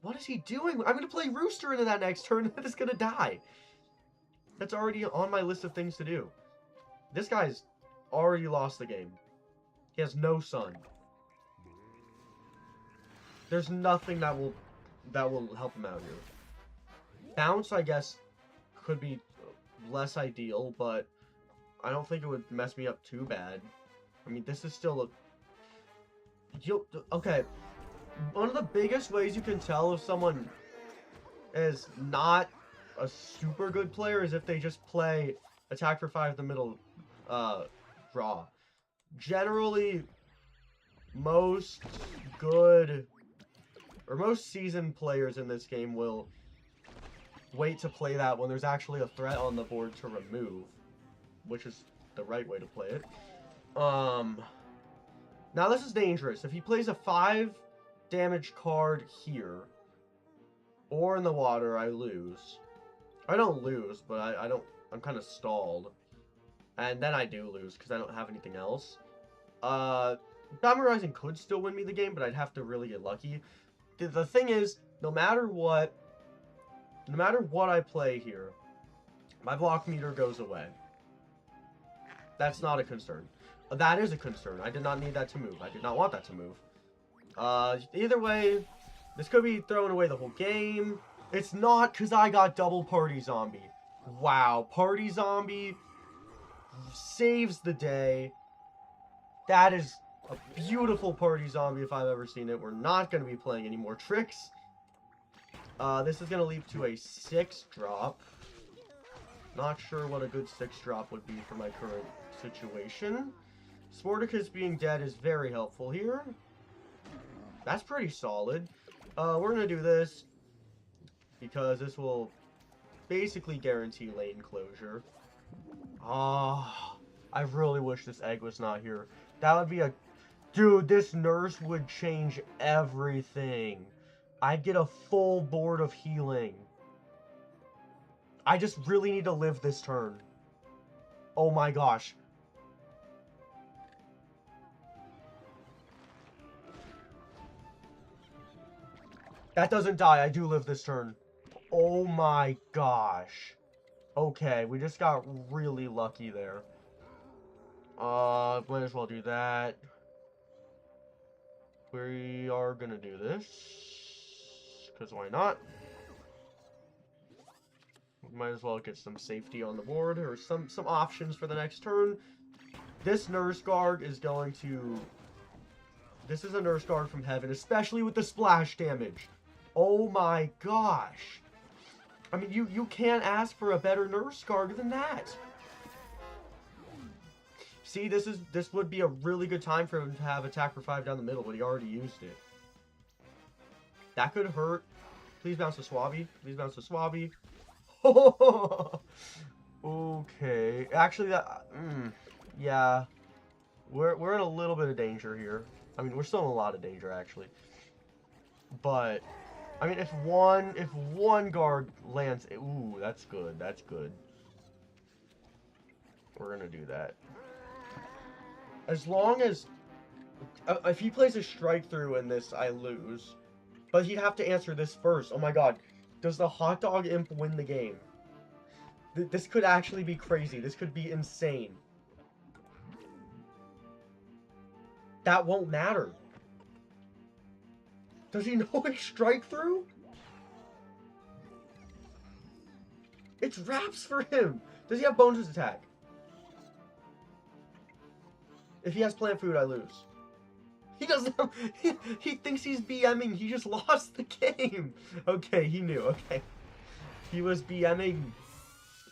What is he doing? I'm going to play Rooster into that next turn, and then it's going to die. That's already on my list of things to do. This guy's already lost the game. He has no sun. There's nothing that will help him out here. Bounce, I guess, could be less ideal, but I don't think it would mess me up too bad. I mean, this is still a... Okay. One of the biggest ways you can tell if someone is not a super good player is if they just play attack for 5 in the middle draw. Generally, most good or most seasoned players in this game will wait to play that when there's actually a threat on the board to remove, which is the right way to play it. Now this is dangerous. If he plays a 5 damage card here or in the water, I lose. I don't lose, but I'm kind of stalled. And then I do lose because I don't have anything else. Bad Moon Rising could still win me the game, but I'd have to really get lucky. The thing is, no matter what I play here, my block meter goes away. That's not a concern. That is a concern. I did not need that to move. I did not want that to move. Either way, this could be throwing away the whole game. It's not because I got double Party Zombie. Wow, Party Zombie saves the day. That is a beautiful Party Zombie if I've ever seen it. We're not going to be playing any more tricks. This is going to lead to a 6-drop. Not sure what a good 6-drop would be for my current situation. Sporticus being dead is very helpful here. That's pretty solid. We're going to do this because this will basically guarantee lane closure. I really wish this egg was not here. That would be a... Dude, this nurse would change everything. I'd get a full board of healing. I just really need to live this turn. Oh my gosh. That doesn't die. I do live this turn. Oh my gosh. Okay, we just got really lucky there. Might as well do that. We are gonna do this. Because why not? Might as well get some safety on the board, or some options for the next turn. This Nurse Guard is going to... This is a Nurse Guard from heaven, especially with the splash damage. Oh my gosh. I mean, you can't ask for a better Nurse Guard than that. See, this would be a really good time for him to have attack for 5 down the middle, but he already used it. That could hurt. Please bounce to Swabby. Please bounce to Swabby. Okay. Actually, that... yeah. We're in a little bit of danger here. I mean, we're still in a lot of danger, actually. But... I mean, if one guard lands... Ooh, that's good. That's good. We're gonna do that. As long as... if he plays a strike through in this, I lose. But he'd have to answer this first. Oh my god. Does the hot dog imp win the game? This could actually be crazy. This could be insane. That won't matter. Does he know it's strike through? It's wraps for him. Does he have bonus attack? If he has plant food, I lose. He doesn't know. He thinks he's BMing. He just lost the game. Okay, he knew. Okay. He was BMing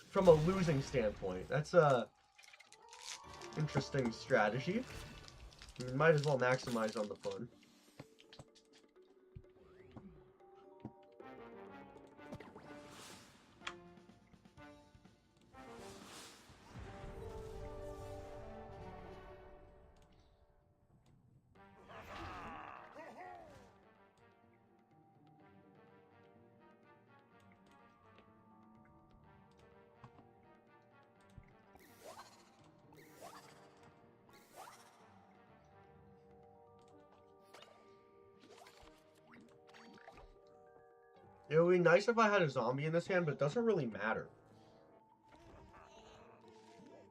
from a losing standpoint. That's a interesting strategy. We might as well maximize on the fun. It would be nice if I had a zombie in this hand, but it doesn't really matter.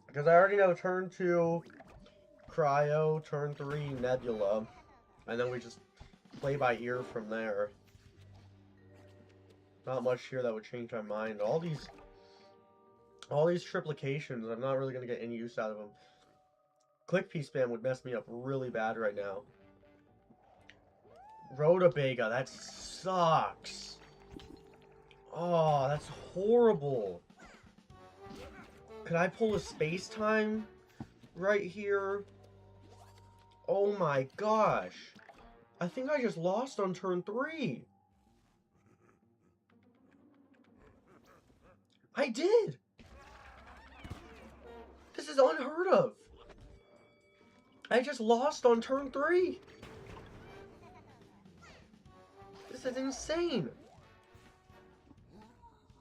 Because I already know turn 2, Cryo, turn 3, Nebula. And then we just play by ear from there. Not much here that would change my mind. All these triplications, I'm not really going to get any use out of them. Click P spam would mess me up really bad right now. Rhoda-Bega, that sucks. Oh, that's horrible. Could I pull a space-time right here? Oh my gosh. I think I just lost on turn 3. I did. This is unheard of. I just lost on turn 3. This is insane.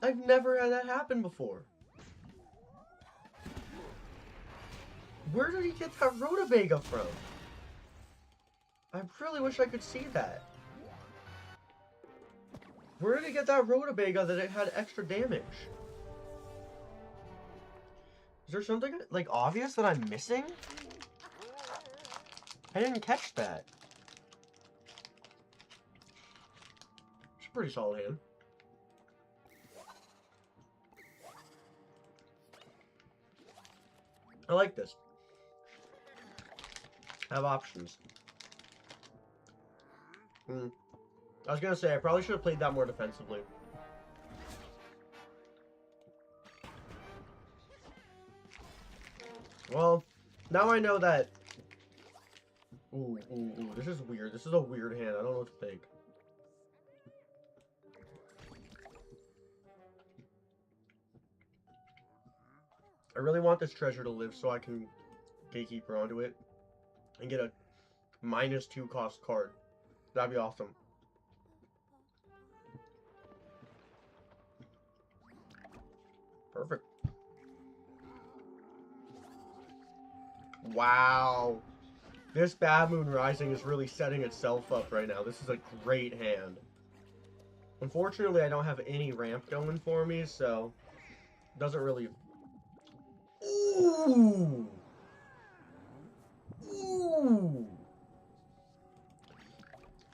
I've never had that happen before. Where did he get that Rhoda-Bega from? I really wish I could see that. Where did he get that Rhoda-Bega that it had extra damage? Is there something, like, obvious that I'm missing? I didn't catch that. It's a pretty solid hand. I like this. I have options. I was gonna say, I probably should have played that more defensively. Well, now I know that... Ooh, this is weird. This is a weird hand. I don't know what to think. I really want this treasure to live so I can gatekeeper onto it and get a -2 cost card. That'd be awesome. Perfect. Wow. This Bad Moon Rising is really setting itself up right now. This is a great hand. Unfortunately, I don't have any ramp going for me, so it doesn't really... Ooh! Ooh!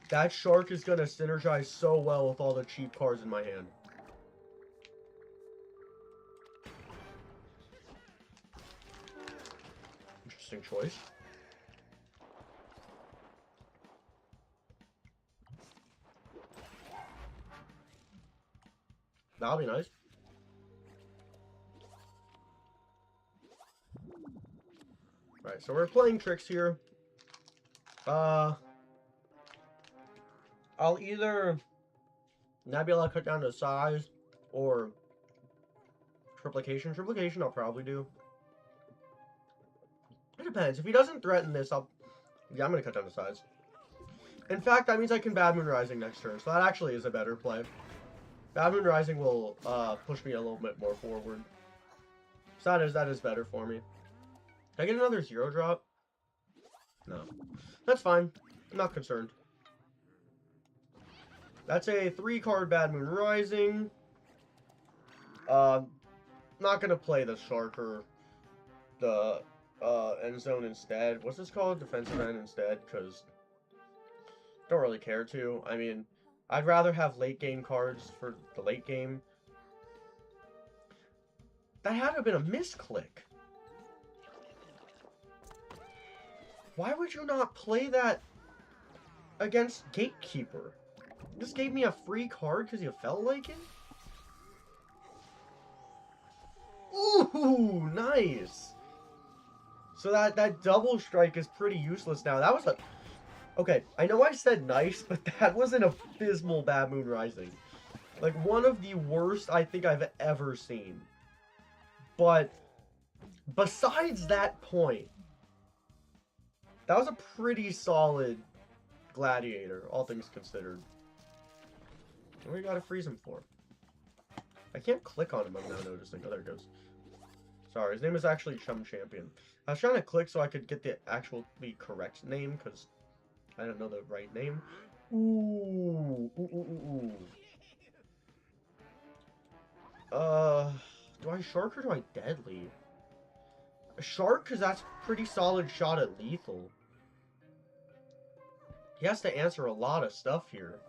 That shark is going to synergize so well with all the cheap cards in my hand. Interesting choice. That'll be nice. Alright, so we're playing tricks here. I'll either Nebula cut down to size or triplication. Triplication I'll probably do. It depends. If he doesn't threaten this, yeah, I'm gonna cut down to size. In fact, that means I can Bad Moon Rising next turn, so that actually is a better play. Bad Moon Rising will push me a little bit more forward. So that is better for me. Can I get another 0 drop? No. That's fine. I'm not concerned. That's a 3-card Bad Moon Rising. Not gonna play the Shark or the end zone instead. What's this called? Defensive end instead, because don't really care to. I mean, I'd rather have late game cards for the late game. That had to have been a misclick. Why would you not play that against Gatekeeper? You just gave me a free card because you felt like it? Ooh, nice! So that double strike is pretty useless now. That was a... Okay, I know I said nice, but that was an abysmal Bad Moon Rising. Like, one of the worst I think I've ever seen. But, besides that point, that was a pretty solid Gladiator, all things considered. What do we gotta freeze him for? I can't click on him, I'm now noticing. Oh, there it goes. Sorry, his name is actually Chum Champion. I was trying to click so I could get the actually correct name, because I don't know the right name. Ooh. Do I Shark or do I Deadly? A Shark, because that's a pretty solid shot at lethal. He has to answer a lot of stuff here.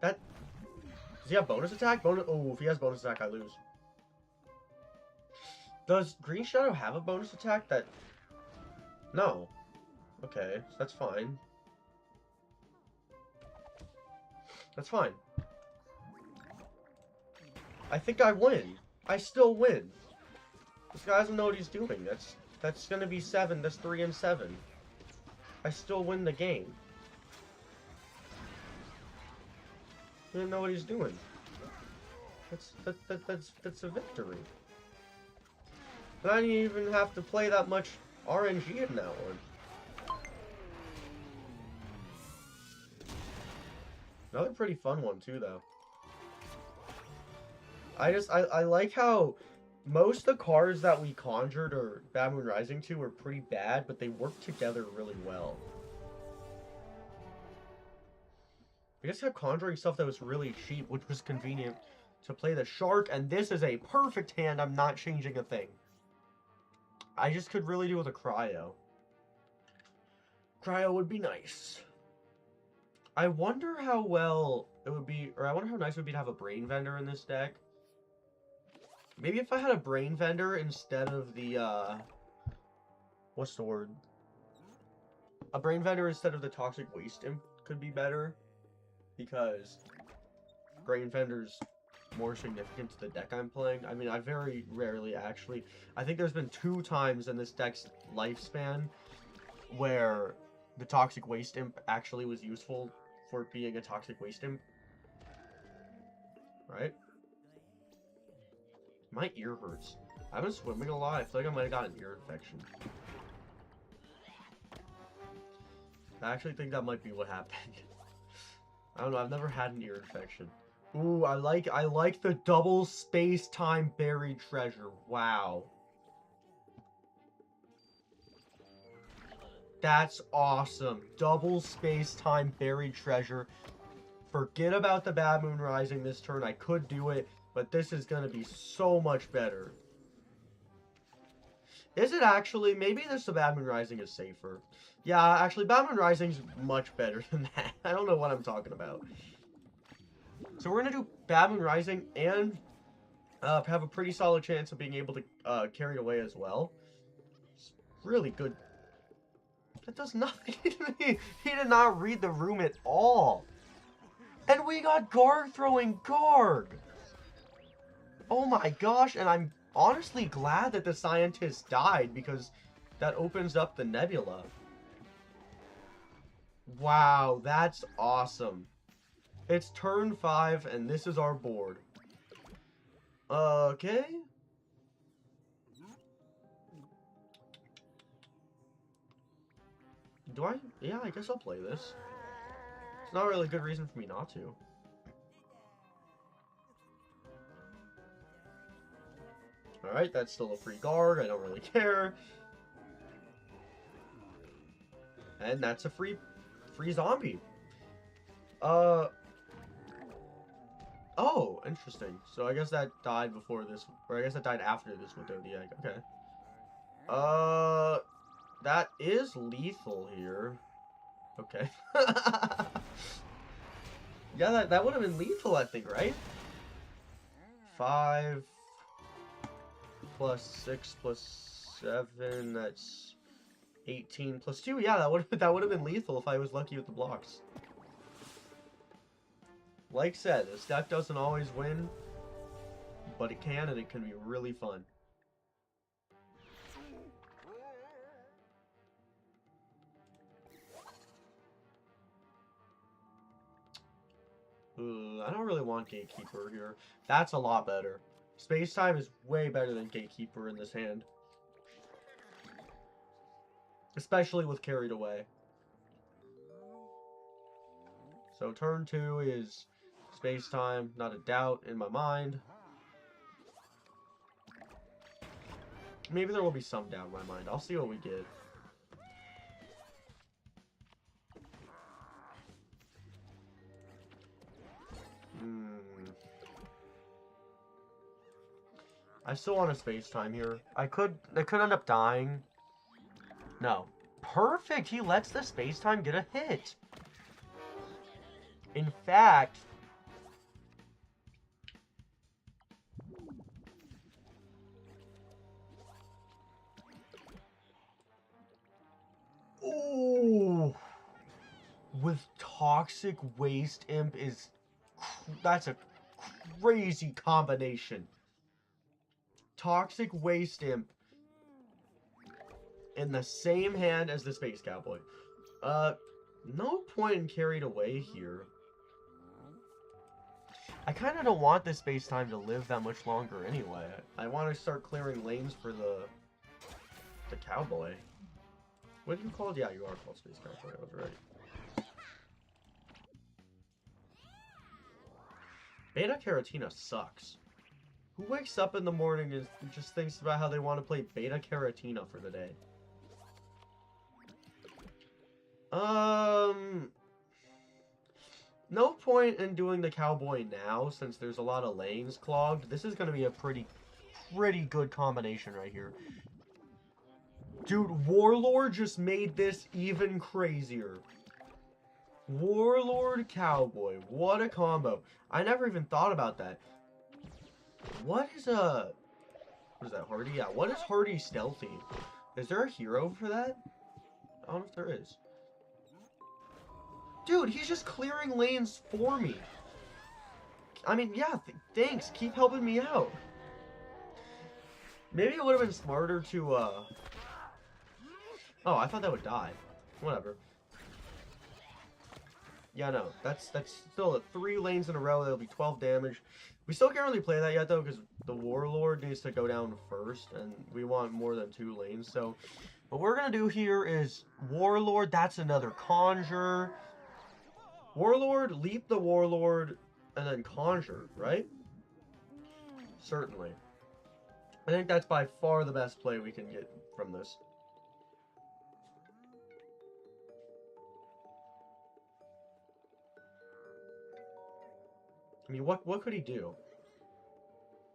Does he have bonus attack? Oh, if he has bonus attack, I lose. Does Green Shadow have a bonus attack that... No. Okay, so that's fine. That's fine. I think I win. I still win. This guy doesn't know what he's doing. That's gonna be 7. That's 3 and 7. I still win the game. He didn't know what he's doing. That's a victory. And I didn't even have to play that much RNG in that one. Another pretty fun one too, though. I like how most of the cards that we conjured or Bad Moon Rising to were pretty bad, but they work together really well. We just kept conjuring stuff that was really cheap, which was convenient to play the Shark, and this is a perfect hand. I'm not changing a thing. I just could really do with a Cryo. Cryo would be nice. I wonder how well it would be, or I wonder how nice it would be to have a Brain Vendor in this deck. Maybe if I had a Brain Vendor instead of the, what's the word? A Brain Vendor instead of the Toxic Waste Imp could be better. Because Brain Vendor's more significant to the deck I'm playing. I mean, I very rarely actually... I think there's been 2 times in this deck's lifespan where the Toxic Waste Imp actually was useful for being a Toxic Waste Imp. Right? My ear hurts. I've been swimming a lot. I feel like I might have got an ear infection. I actually think that might be what happened. I don't know, I've never had an ear infection. Ooh, I like the double space-time buried treasure. Wow. That's awesome. Double space-time buried treasure. Forget about the Bad Moon Rising this turn. I could do it, but this is gonna be so much better. Is it actually? Maybe the Bad Moon Rising is safer. Yeah, actually, Bad Moon Rising's much better than that. I don't know what I'm talking about. So we're gonna do Bad Moon Rising and have a pretty solid chance of being able to carry it away as well. It's really good. That does nothing. He did not read the room at all. And we got Garg throwing Garg. Oh my gosh, and I'm honestly glad that the scientist died because that opens up the nebula. Wow, that's awesome. It's turn 5 and this is our board. Okay. Do I? Yeah, I guess I'll play this. It's not really a good reason for me not to. Alright, that's still a free Garg. I don't really care. And that's a free zombie. Oh, interesting. So I guess that died before this, or I guess that died after this would throw the egg. Okay. That is lethal here. Okay. Yeah, that would have been lethal, I think, right? 5 plus 6 plus 7, that's 18 plus 2. Yeah, that would have been lethal if I was lucky with the blocks. Like said, this deck doesn't always win, but it can, and it can be really fun. I don't really want Gatekeeper here. That's a lot better. Space Time is way better than Gatekeeper in this hand. Especially with Carried Away. So turn 2 is Space Time, not a doubt in my mind. Maybe there will be some doubt in my mind. I'll see what we get. I still want a Space Time here. I could end up dying. No. Perfect! He lets the Space Time get a hit. In fact... Ooh! With Toxic Waste Imp is... That's a crazy combination. Toxic Waste Imp in the same hand as the Space Cowboy. No point in Carried Away here. I kind of don't want this Space Time to live that much longer anyway. I want to start clearing lanes for the Cowboy. What are you called? Yeah, you are called Space Cowboy. I was right. Beta Caratina sucks. Who wakes up in the morning and just thinks about how they want to play Beta Caratina for the day? No point in doing the Cowboy now, since there's a lot of lanes clogged. This is going to be a pretty good combination right here. Dude, Warlord just made this even crazier. Warlord Cowboy, what a combo. I never even thought about that. What is that, Hardy? Yeah, what is Hardy Stealthy? Is there a hero for that? I don't know if there is. Dude, he's just clearing lanes for me. I mean, yeah, thanks. Keep helping me out. Maybe it would have been smarter to, Oh, I thought that would die. Whatever. Yeah, no, that's still 3 lanes in a row. That'll be 12 damage. We still can't really play that yet, though, because the Warlord needs to go down first, and we want more than 2 lanes. So, what we're going to do here is Warlord, that's another Conjure. Warlord, leap the Warlord, and then Conjure, right? Certainly. I think that's by far the best play we can get from this. I mean, what could he do?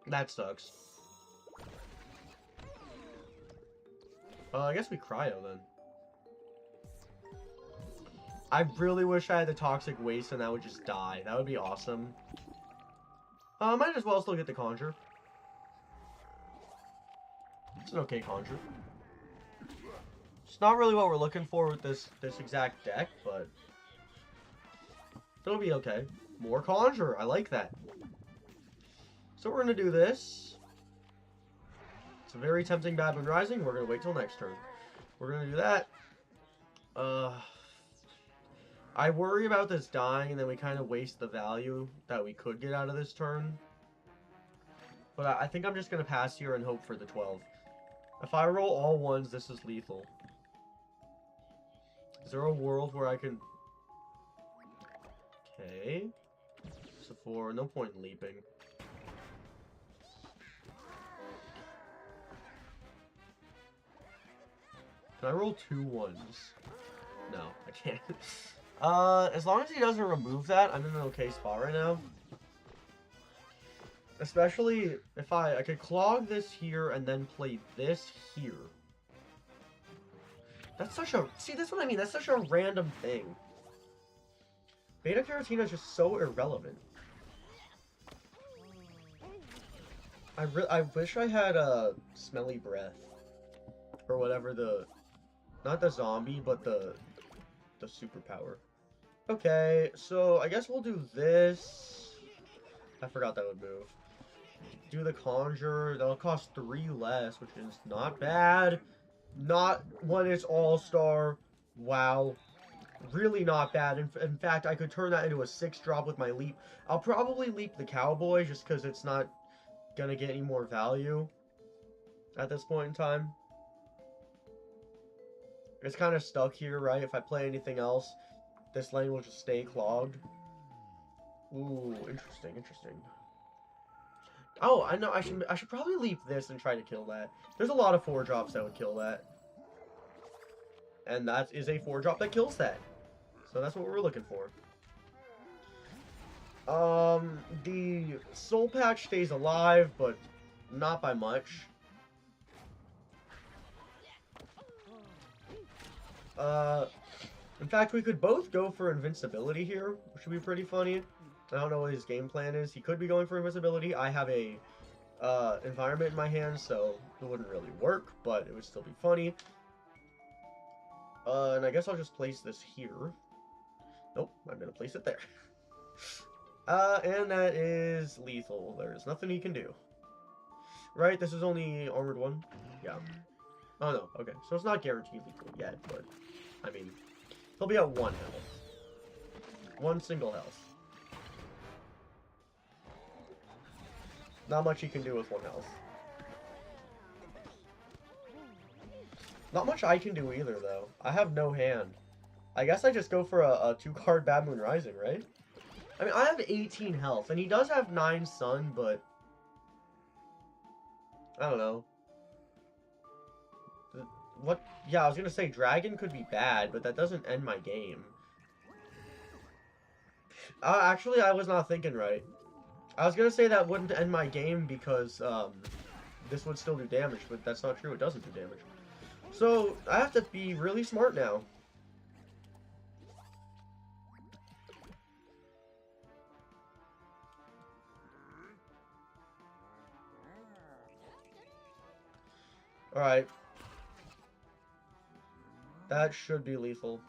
That sucks. I guess we Cryo then. I really wish I had the Toxic Waste and that would just die. That would be awesome. Might as well still get the Conjure. It's an okay Conjure. It's not really what we're looking for with this exact deck, but it'll be okay. More Conjure. I like that. So we're going to do this. It's a very tempting Bad Moon Rising. We're going to wait till next turn. We're going to do that. I worry about this dying, and then we kind of waste the value that we could get out of this turn. But I think I'm just going to pass here and hope for the 12. If I roll all 1s, this is lethal. Is there a world where I can... Okay. So 4, no point in leaping. Can I roll 2 1s? No, I can't. As long as he doesn't remove that, I'm in an okay spot right now. Especially if I could clog this here and then play this here. That's such a... See, that's what I mean. That's such a random thing. Beta Carotene is just so irrelevant. I wish I had a Smelly Breath. Or whatever the... Not the zombie, but the superpower. Okay, so I guess we'll do this. I forgot that would move. Do the Conjure. That'll cost 3 less, which is not bad. Not when it's All-Star. Wow. Really not bad. In fact, I could turn that into a 6-drop with my Leap. I'll probably Leap the Cowboy just because it's not gonna get any more value at this point in time. It's kind of stuck here, right? If I play anything else, this lane will just stay clogged. Ooh, interesting, interesting. Oh, I know. I should probably Leap this and try to kill that. There's a lot of 4-drops that would kill that. And that is a 4-drop that kills that. So that's what we're looking for. The Soul Patch stays alive, but not by much. In fact, we could both go for invincibility here, which would be pretty funny. I don't know what his game plan is. He could be going for invincibility. I have a environment in my hand, so it wouldn't really work, but it would still be funny. And I guess I'll just place this here. Nope, I'm gonna place it there. And that is lethal. There's nothing he can do. Right, this is only Armored 1? Yeah. Oh no, okay. So it's not guaranteed lethal yet, but, I mean, he'll be at 1 health. 1 single health. Not much he can do with 1 health. Not much I can do either, though. I have no hand. I guess I just go for a 2-card Bad Moon Rising, right? I mean, I have 18 health, and he does have 9 Sun, but... I don't know. What? Yeah, I was gonna say Dragon could be bad, but that doesn't end my game. Actually, I was not thinking right. I was gonna say that wouldn't end my game because, this would still do damage, but that's not true. It doesn't do damage. So, I have to be really smart now. Alright. That should be lethal.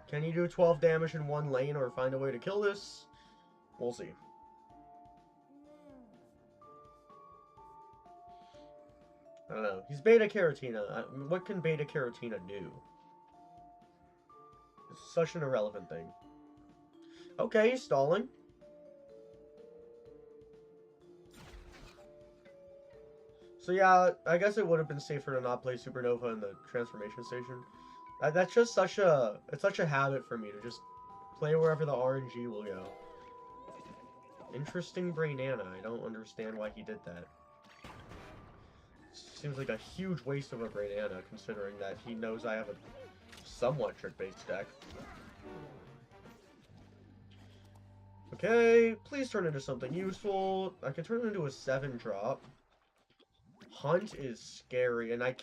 Can you do 12 damage in 1 lane or find a way to kill this? We'll see. I don't know. He's Beta Carotina. What can Beta Carotina do? It's such an irrelevant thing. Okay, he's stalling. So yeah, I guess it would have been safer to not play Supernova in the transformation station. That's just such a... It's such a habit for me to just play wherever the RNG will go. Interesting Brainana. I don't understand why he did that. Seems like a huge waste of a Brainana, considering that he knows I have a somewhat trick-based deck. Okay, please turn into something useful. I can turn it into a 7-drop. Hunt is scary, and I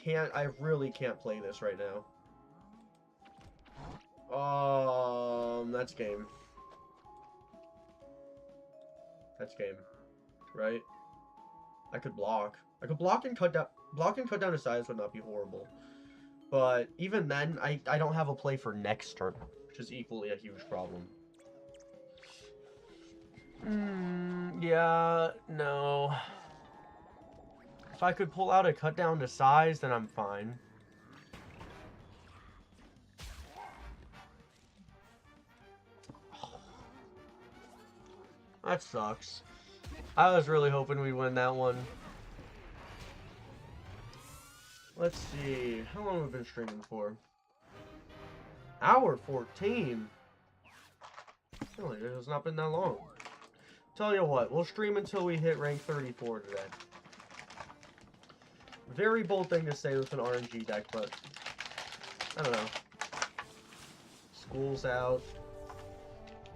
really can't play this right now. That's game. That's game. Right? I could block. I could block and cut down his size would not be horrible. But even then, I don't have a play for next turn, which is equally a huge problem. Yeah, no. If I could pull out a cut down to size, then I'm fine. That sucks. I was really hoping we'd win that one. Let's see. How long have we been streaming for? Hour 14. Really, it has not been that long. Tell you what, we'll stream until we hit rank 34 today. Very bold thing to say with an RNG deck, but I don't know. School's out.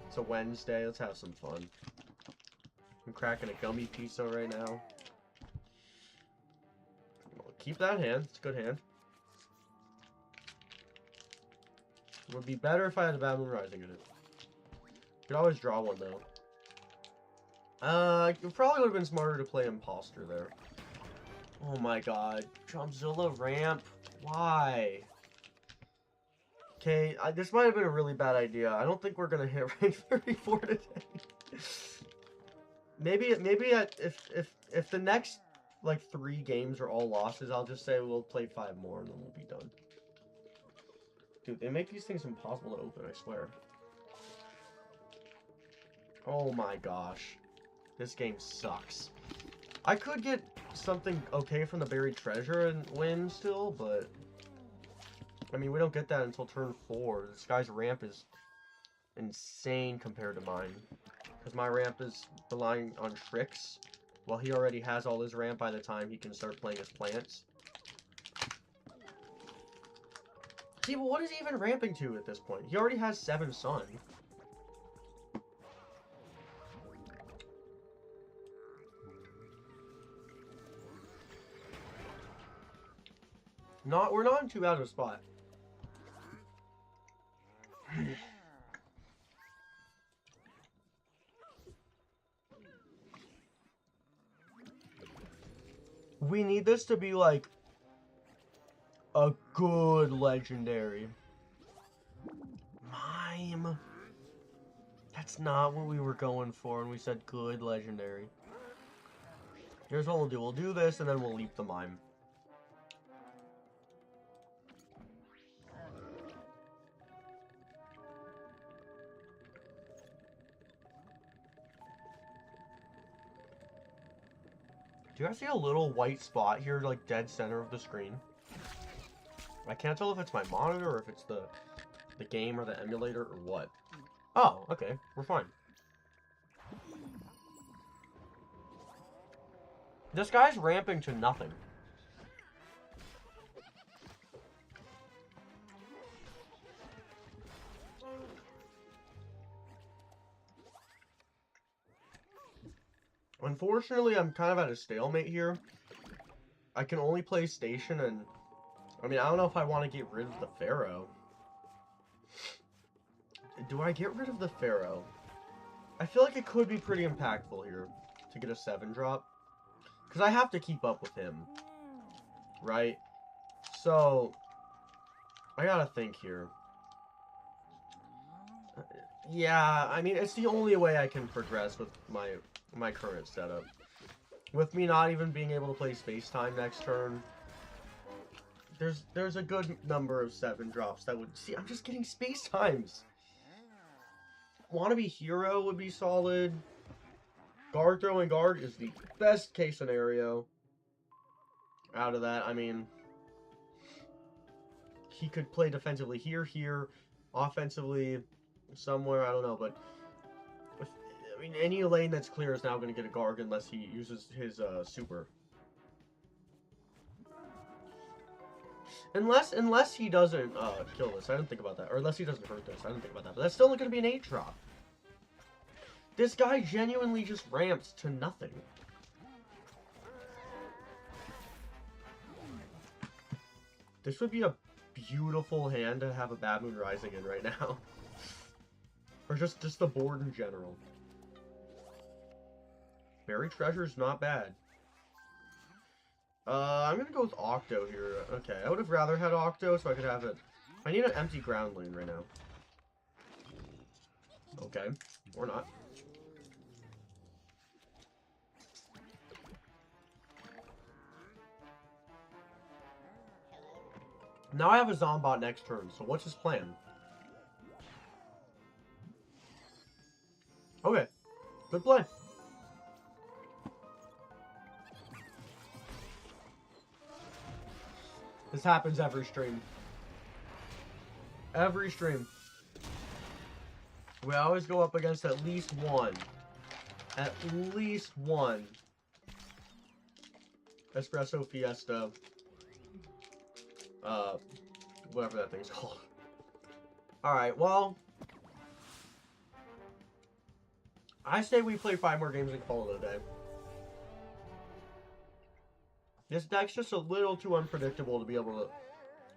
It's a Wednesday. Let's have some fun. I'm cracking a gummy pizza right now. Keep that hand. It's a good hand. It would be better if I had a Bad Moon Rising in it. Could always draw one, though. It probably would have been smarter to play Imposter there. Oh my god. Trumpzilla ramp? Why? Okay, this might have been a really bad idea. I don't think we're gonna hit rank 34 today. maybe if the next like 3 games are all losses, I'll just say we'll play 5 more and then we'll be done. Dude, they make these things impossible to open, I swear. Oh my gosh. This game sucks. I could get something okay from the buried treasure and win still, but I mean, we don't get that until turn 4. This guy's ramp is insane compared to mine. Because my ramp is relying on tricks, while he already has all his ramp by the time he can start playing his plants. See, but what is he even ramping to at this point? He already has 7 sun. We're not in too bad of a spot. We need this to be like a good legendary. Mime. That's not what we were going for when we said good legendary. Here's what we'll do. We'll do this and then we'll leap the mime. Do you guys see a little white spot here, like dead center of the screen? I can't tell if it's my monitor or if it's the game or the emulator or what. Oh, okay, we're fine. This guy's ramping to nothing. Unfortunately, I'm kind of at a stalemate here. I can only play station, and I mean, I don't know if I want to get rid of the Pharaoh. Do I get rid of the Pharaoh? I feel like it could be pretty impactful here to get a 7 drop. Because I have to keep up with him. Right? So, I gotta think here. Yeah, I mean, it's the only way I can progress with my current setup. With me not even being able to play Space Time next turn, there's a good number of 7 drops that would... See, I'm just getting Space Times! Wannabe Hero would be solid. Guard throwing guard is the best case scenario. Out of that, I mean... He could play defensively here, offensively somewhere, I don't know, but... I mean, any lane that's clear is now going to get a Garg unless he uses his super. Unless he doesn't kill this. I didn't think about that. Or unless he doesn't hurt this. I didn't think about that. But that's still going to be an 8 drop. This guy genuinely just ramps to nothing. This would be a beautiful hand to have a Bad Moon Rising in right now. Or just the board in general. Buried Treasure's not bad. I'm gonna go with Octo here. Okay, I would have rather had Octo so I could have it. I need an empty ground lane right now. Okay, or not. Now I have a Zombot next turn, so what's his plan? Okay, good play. This happens every stream. Every stream. We always go up against at least one. At least one. Espresso Fiesta. Whatever that thing's called. Alright, well. I say we play 5 more games and call it a day. This deck's just a little too unpredictable to be able to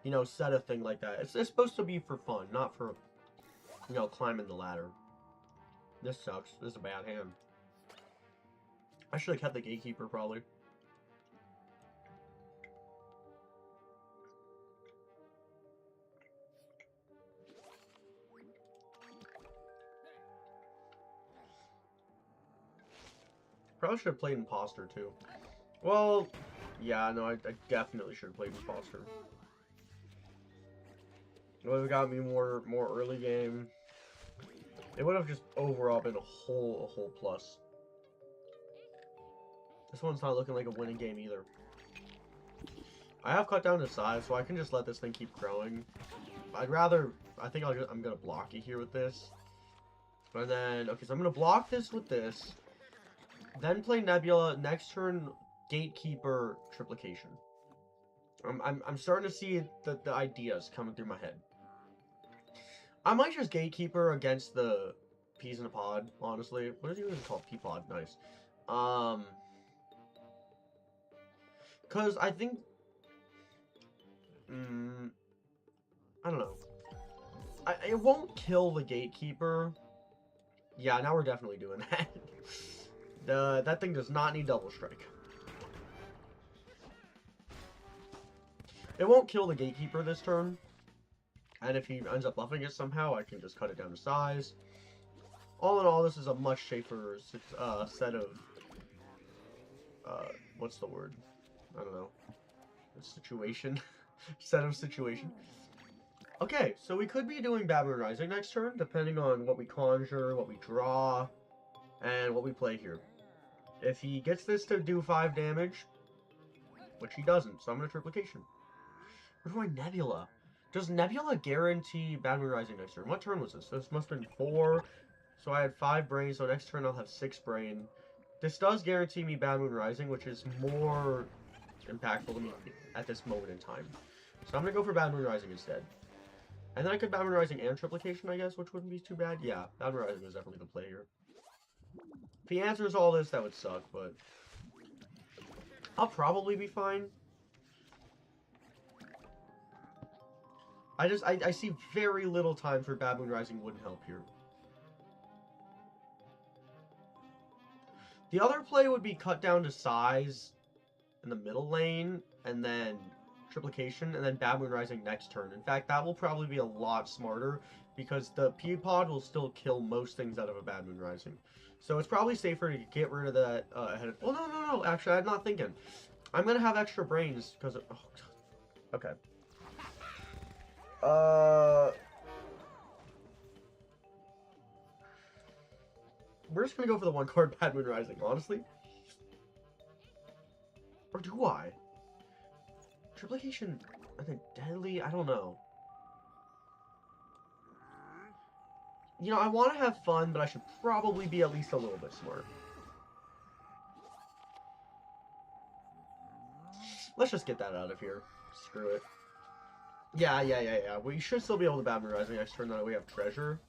you know, set a thing like that. It's supposed to be for fun, not for, you know, climbing the ladder. This sucks. This is a bad hand. I should have kept the gatekeeper, probably. Probably should have played Imposter, too. Well, yeah, no, I definitely should have played Imposter. It would have got me more early game. It would have just overall been a whole plus. This one's not looking like a winning game either. I have cut down the size, so I can just let this thing keep growing. I'd rather... I think I'm gonna block it here with this. And then... Okay, so I'm gonna block this with this. Then play Nebula. Next turn, Gatekeeper, Triplication. I'm starting to see the ideas coming through my head. I might just Gatekeeper against the Peas in a Pod, honestly. What is it even called? Peapod. Nice. Because I think... I don't know. It won't kill the Gatekeeper. Yeah, now we're definitely doing that. That thing does not need Double Strike. It won't kill the Gatekeeper this turn. And if he ends up buffing it somehow, I can just cut it down to size. All in all, this is a much safer set of... what's the word? I don't know. Situation. Set of situation. Okay, so we could be doing Bad Moon Rising next turn, depending on what we conjure, what we draw, and what we play here. If he gets this to do 5 damage, which he doesn't, so I'm going to Triplication. Where's my Nebula? Does Nebula guarantee Bad Moon Rising next turn? What turn was this? This must have been 4. So I had 5 brain, so next turn I'll have 6 brain. This does guarantee me Bad Moon Rising, which is more impactful to me at this moment in time. So I'm going to go for Bad Moon Rising instead. And then I could Bad Moon Rising and Triplication, I guess, which wouldn't be too bad. Yeah, Bad Moon Rising is definitely the play here. If he answers all this, that would suck, but... I'll probably be fine. I see very little times where Bad Moon Rising wouldn't help here. The other play would be cut down to size in the middle lane, and then Triplication, and then Bad Moon Rising next turn. In fact, that will probably be a lot smarter, because the P-Pod will still kill most things out of a Bad Moon Rising. So it's probably safer to get rid of that ahead of... Oh, no, actually, I'm not thinking. I'm going to have extra brains, because... Oh, okay. We're just gonna go for the 1-card Bad Moon Rising, honestly. Or do I? Triplication and then Deadly? I don't know. You know, I want to have fun, but I should probably be at least a little bit smart. Let's just get that out of here. Screw it. Yeah. We should still be able to Bad Moon Rising next turn, that we have Treasure.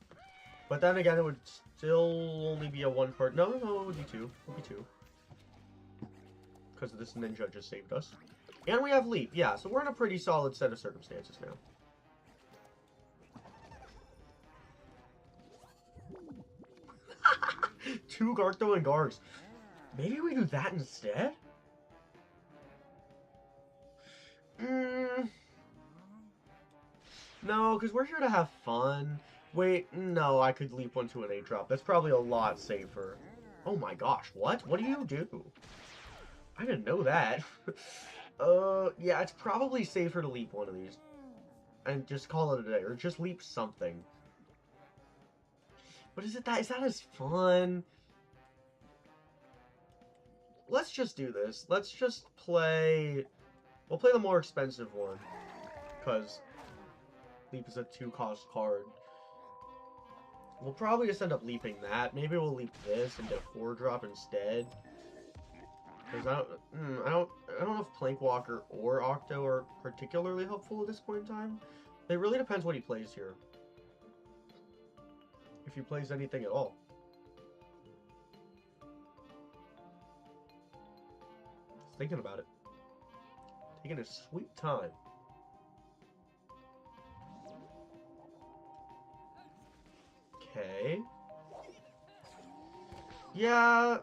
But then again, it would still only be a 1-card. No, it would be 2. It would be 2. Because this ninja just saved us. And we have Leap, yeah, so we're in a pretty solid set of circumstances now. Two Gartho and Gargs. Maybe we do that instead? No, because we're here to have fun. Wait, no, I could leap one to an 8-drop. That's probably a lot safer. Oh my gosh, what? What do you do? I didn't know that. Yeah, it's probably safer to leap one of these. And just call it a day, or just leap something. But is that as fun? Let's just do this. Let's just play... We'll play the more expensive one. Because Leap is a 2-cost card. We'll probably just end up leaping that. Maybe we'll leap this and get a 4-drop instead. Because I don't know if Plankwalker or Octo are particularly helpful at this point in time. It really depends what he plays here. If he plays anything at all. Just thinking about it. Taking a sweet time. Okay. Yeah,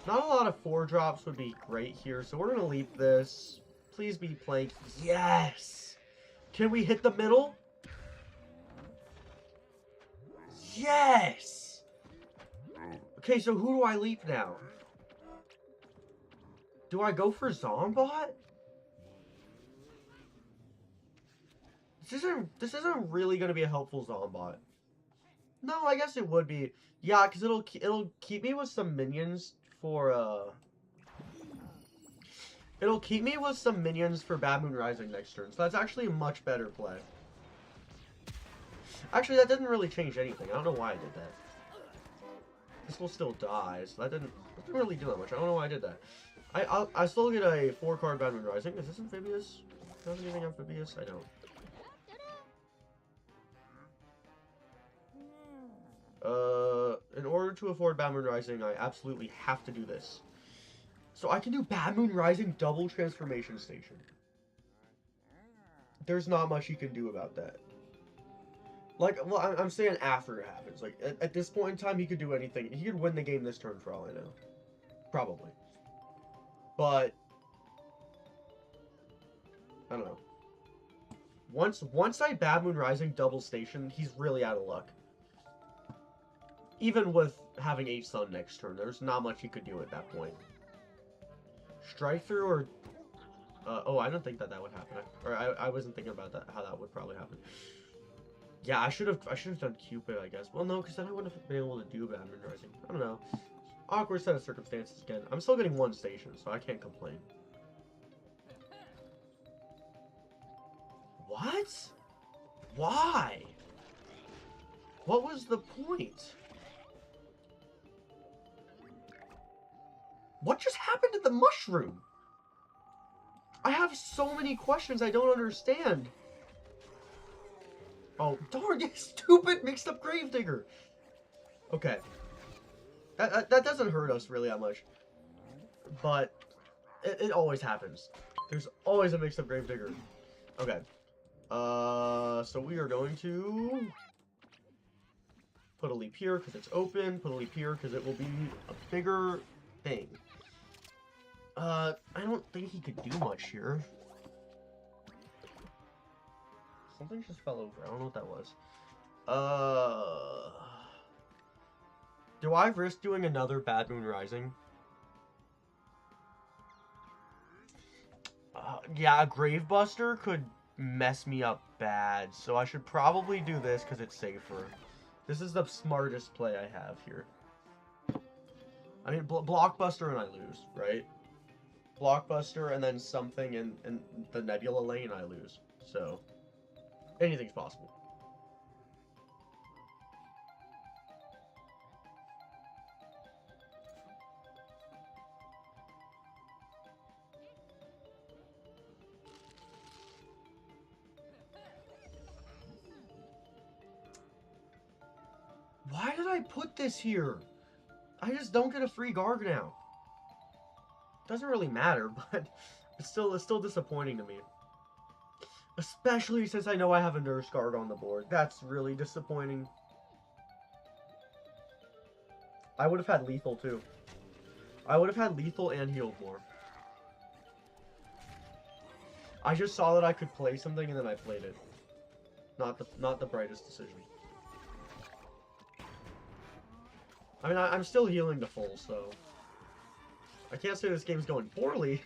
not a lot of 4-drops would be great here, so we're gonna leap this. Please be playing. Yes! Can we hit the middle? Yes! Okay, so who do I leap now? Do I go for Zombot? This isn't really gonna be a helpful Zombot. No, I guess it would be. Yeah, because it'll keep me with some minions for it'll keep me with some minions for Bad Moon Rising next turn. So that's actually a much better play. Actually, that didn't really change anything. I don't know why I did that. This will still die, so that didn't really do that much. I don't know why I did that. I still get a 4-card Bad Moon Rising. Is this amphibious? Do I have anything amphibious? I don't. In order to afford Bad Moon Rising, I absolutely have to do this. So I can do Bad Moon Rising double transformation station. There's not much you can do about that. Like, well, I'm saying after it happens. Like, at this point in time, he could do anything. He could win the game this turn for all I know. Probably. But I don't know. Once I Bad Moon Rising double station, he's really out of luck. Even with having 8 Sun next turn, there's not much he could do at that point. Strike through or... oh, I don't think that would happen. I wasn't thinking about that, how that would probably happen. Yeah, I should have done Cupid, I guess. Well, no, because then I wouldn't have been able to do Bad Moon Rising. I don't know. Awkward set of circumstances again. I'm still getting 1 station, so I can't complain. What? Why? What was the point? What just happened to the mushroom? I have so many questions I don't understand. Oh, darn it, stupid mixed up Gravedigger. Okay. That doesn't hurt us really that much. But it always happens. There's always a mixed up Gravedigger. Okay. So we are going to put a leap here because it's open. Put a leap here because it will be a bigger thing. I don't think he could do much here. Something just fell over. I don't know what that was. Do I risk doing another Bad Moon Rising? Yeah, a Gravebuster could mess me up bad, so I should probably do this because it's safer. This is the smartest play I have here. I mean, Blockbuster and I lose, right? Blockbuster and then something in the Nebula lane, I lose. So, anything's possible. Why did I put this here? I just don't get a free Garg now. Doesn't really matter, but it's still disappointing to me. Especially since I know I have a Nurse Garg on the board. That's really disappointing. I would have had Lethal too. I would have had Lethal and healed more. I just saw that I could play something and then I played it. Not the brightest decision. I mean, I'm still healing to full, so... I can't say this game's going poorly,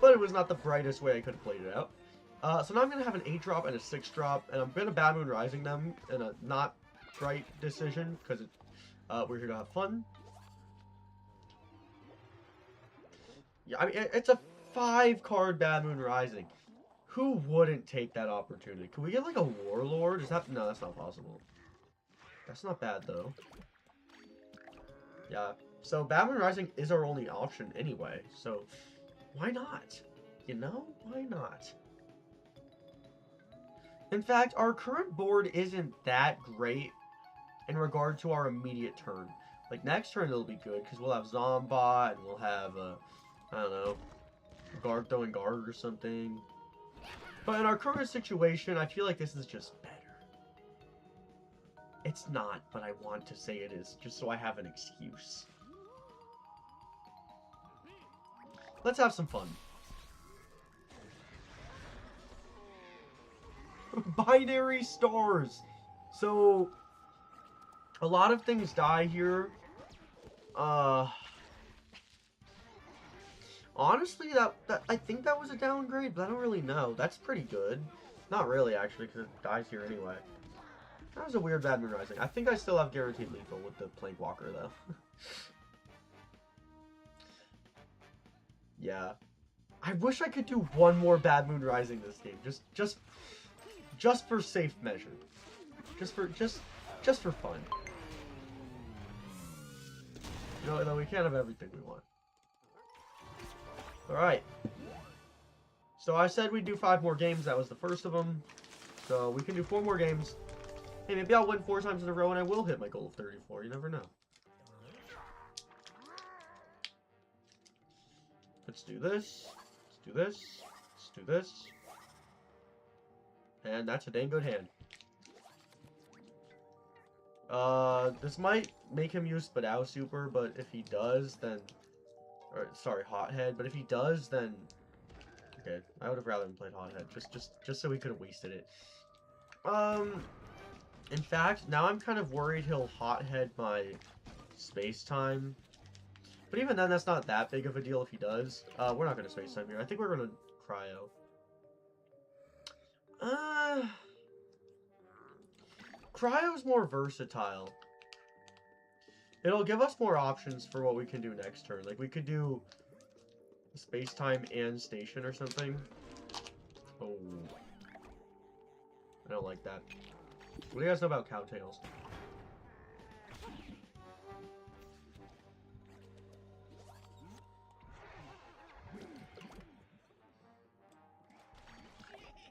but it was not the brightest way I could have played it out. So now I'm going to have an 8-drop and a 6-drop, and I'm going to Bad Moon Rising them in a not bright decision, because we're here to have fun. Yeah, I mean, it's a 5-card Bad Moon Rising. Who wouldn't take that opportunity? Can we get, like, a Warlord? Is that... No, that's not possible. That's not bad, though. Yeah. So, Bad Moon Rising is our only option anyway, so why not? You know? Why not? In fact, our current board isn't that great in regard to our immediate turn. Like, next turn it'll be good, because we'll have Zombot, and we'll have, I don't know, Garg throwing Garg or something. But in our current situation, I feel like this is just better. It's not, but I want to say it is, just so I have an excuse. Let's have some fun. Binary stars! So, a lot of things die here. Honestly, I think that was a downgrade, but I don't really know. That's pretty good. Not really, actually, because it dies here anyway. That was a weird Bad Moon Rising. I think I still have guaranteed lethal with the Plank Walker, though. Yeah. I wish I could do one more Bad Moon Rising this game. Just for safe measure. Just for fun. You know, though we can't have everything we want. Alright. So I said we'd do 5 more games. That was the first of them. So we can do 4 more games. Hey, maybe I'll win 4 times in a row and I will hit my goal of 34. You never know. Let's do this. Let's do this. Let's do this. And that's a dang good hand. This might make him use Spadao Super, but if he does, then... Or, sorry, Hothead. But if he does, then... Okay, I would have rather played Hothead, just so he could have wasted it. In fact, now I'm kind of worried he'll Hothead my Space Time. But even then, that's not that big of a deal if he does. We're not going to Space Time here. I think we're going to Cryo. Cryo's more versatile. It'll give us more options for what we can do next turn. Like, we could do Space Time and Station or something. Oh. I don't like that. What do you guys know about Cowtails?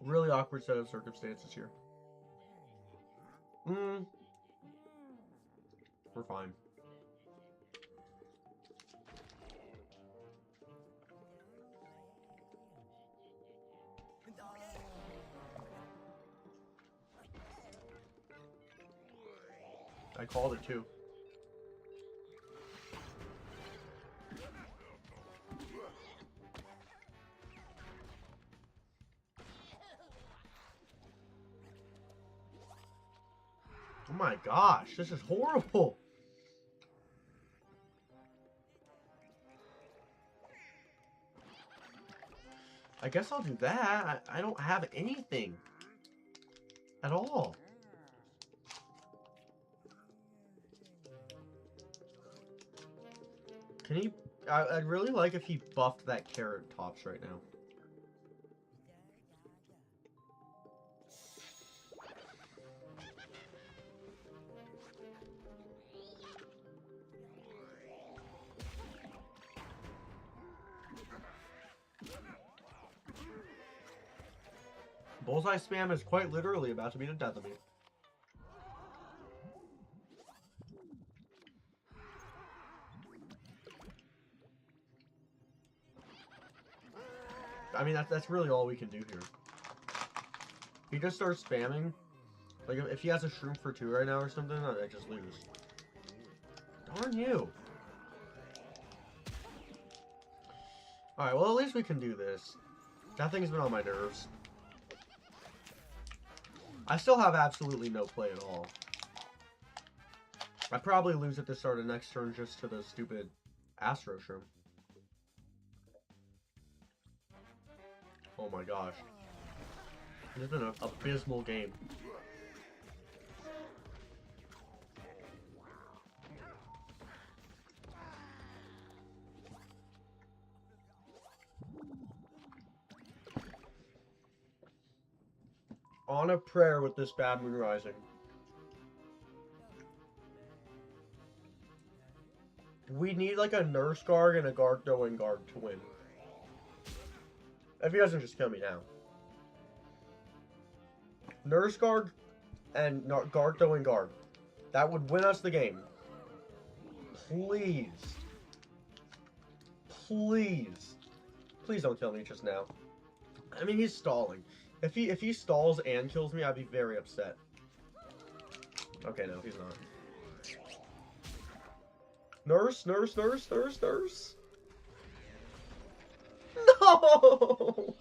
Really awkward set of circumstances here. We're fine. I called it too. Oh my gosh, this is horrible. I guess I'll do that. I don't have anything at all. Can he... I'd really like if he buffed that Carrot Tops right now. Bullseye spam is quite literally about to be the death of me. I mean, that's really all we can do here. He just starts spamming. Like, if he has a Shroom for 2 right now or something, I just lose. Darn you. Alright, well, at least we can do this. That thing's been on my nerves. I still have absolutely no play at all. I probably lose at the start of next turn just to the stupid Astro Shroom. Oh my gosh. It's been an abysmal game. On a prayer with this Bad Moon Rising. We need like a Nurse Guard and a Gardo and Guard to win. If he doesn't just kill me now. Nurse Guard and Gardo and Guard. That would win us the game. Please. Please. Please don't kill me just now. I mean, he's stalling. If he stalls and kills me, I'd be very upset. Okay, no, he's not. Nurse, nurse, nurse, nurse, nurse. No!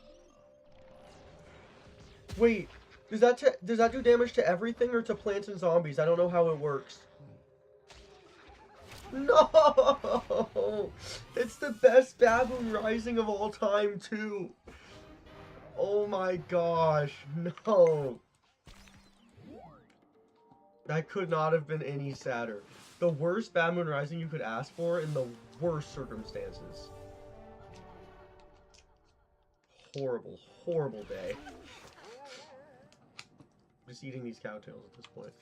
Wait, does that do damage to everything or to plants and zombies? I don't know how it works. No! It's the best Baboon Rising of all time, too. Oh my gosh, no. That could not have been any sadder. The worst Baboon Rising you could ask for in the worst circumstances. Horrible, horrible day. Just eating these cowtails at this point.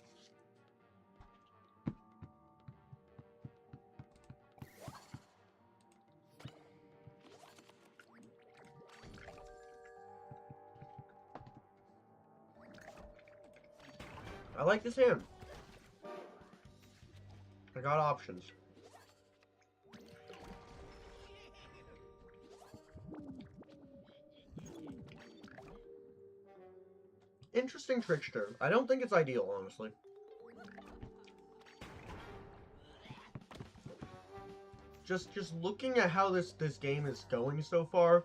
I like this hand. I got options. Interesting trickster. I don't think it's ideal, honestly. Just looking at how this game is going so far,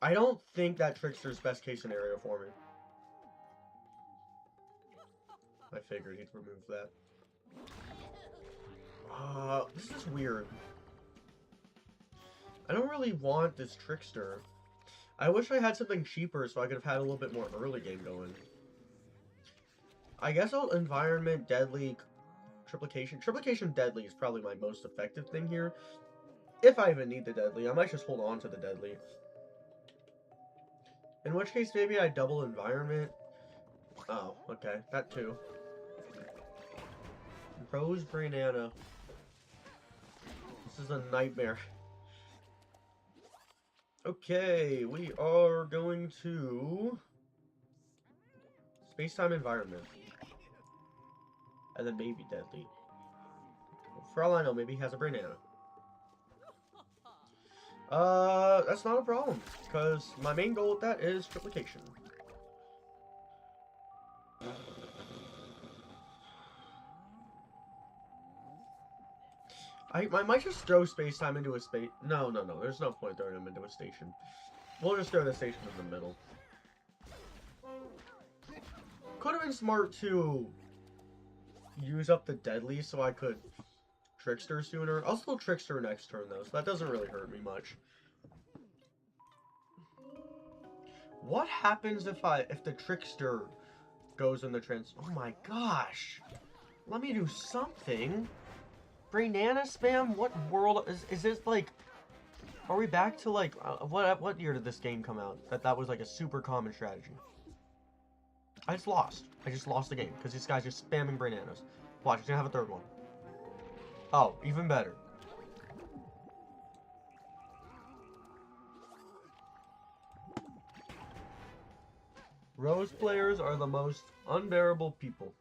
I don't think that trickster's best case scenario for me. I figured he'd remove that. This is weird. I don't really want this trickster. I wish I had something cheaper so I could have had a little bit more early game going. I guess I'll environment, deadly, triplication. Triplication deadly is probably my most effective thing here. If I even need the deadly, I might just hold on to the deadly. In which case, maybe I double environment. Oh, okay, that too. Rose Brainana. This is a nightmare. Okay, we are going to space-time environment. And then maybe deadly. For all I know, maybe he has a Brainana. That's not a problem, because my main goal with that is triplication. I might just throw space-time into a space... No, there's no point throwing him into a station. We'll just throw the station in the middle. Could have been smart to use up the deadly so I could trickster sooner. I'll still trickster next turn, though, so that doesn't really hurt me much. What happens if the trickster goes in the Oh my gosh! Let me do something! Brainana spam? What world is this like? Are we back to like what year did this game come out? That was like a super common strategy. I just lost. I just lost the game because this guy's just spamming Brainanas. Watch, he's gonna have a third one. Oh, even better. Rose players are the most unbearable people.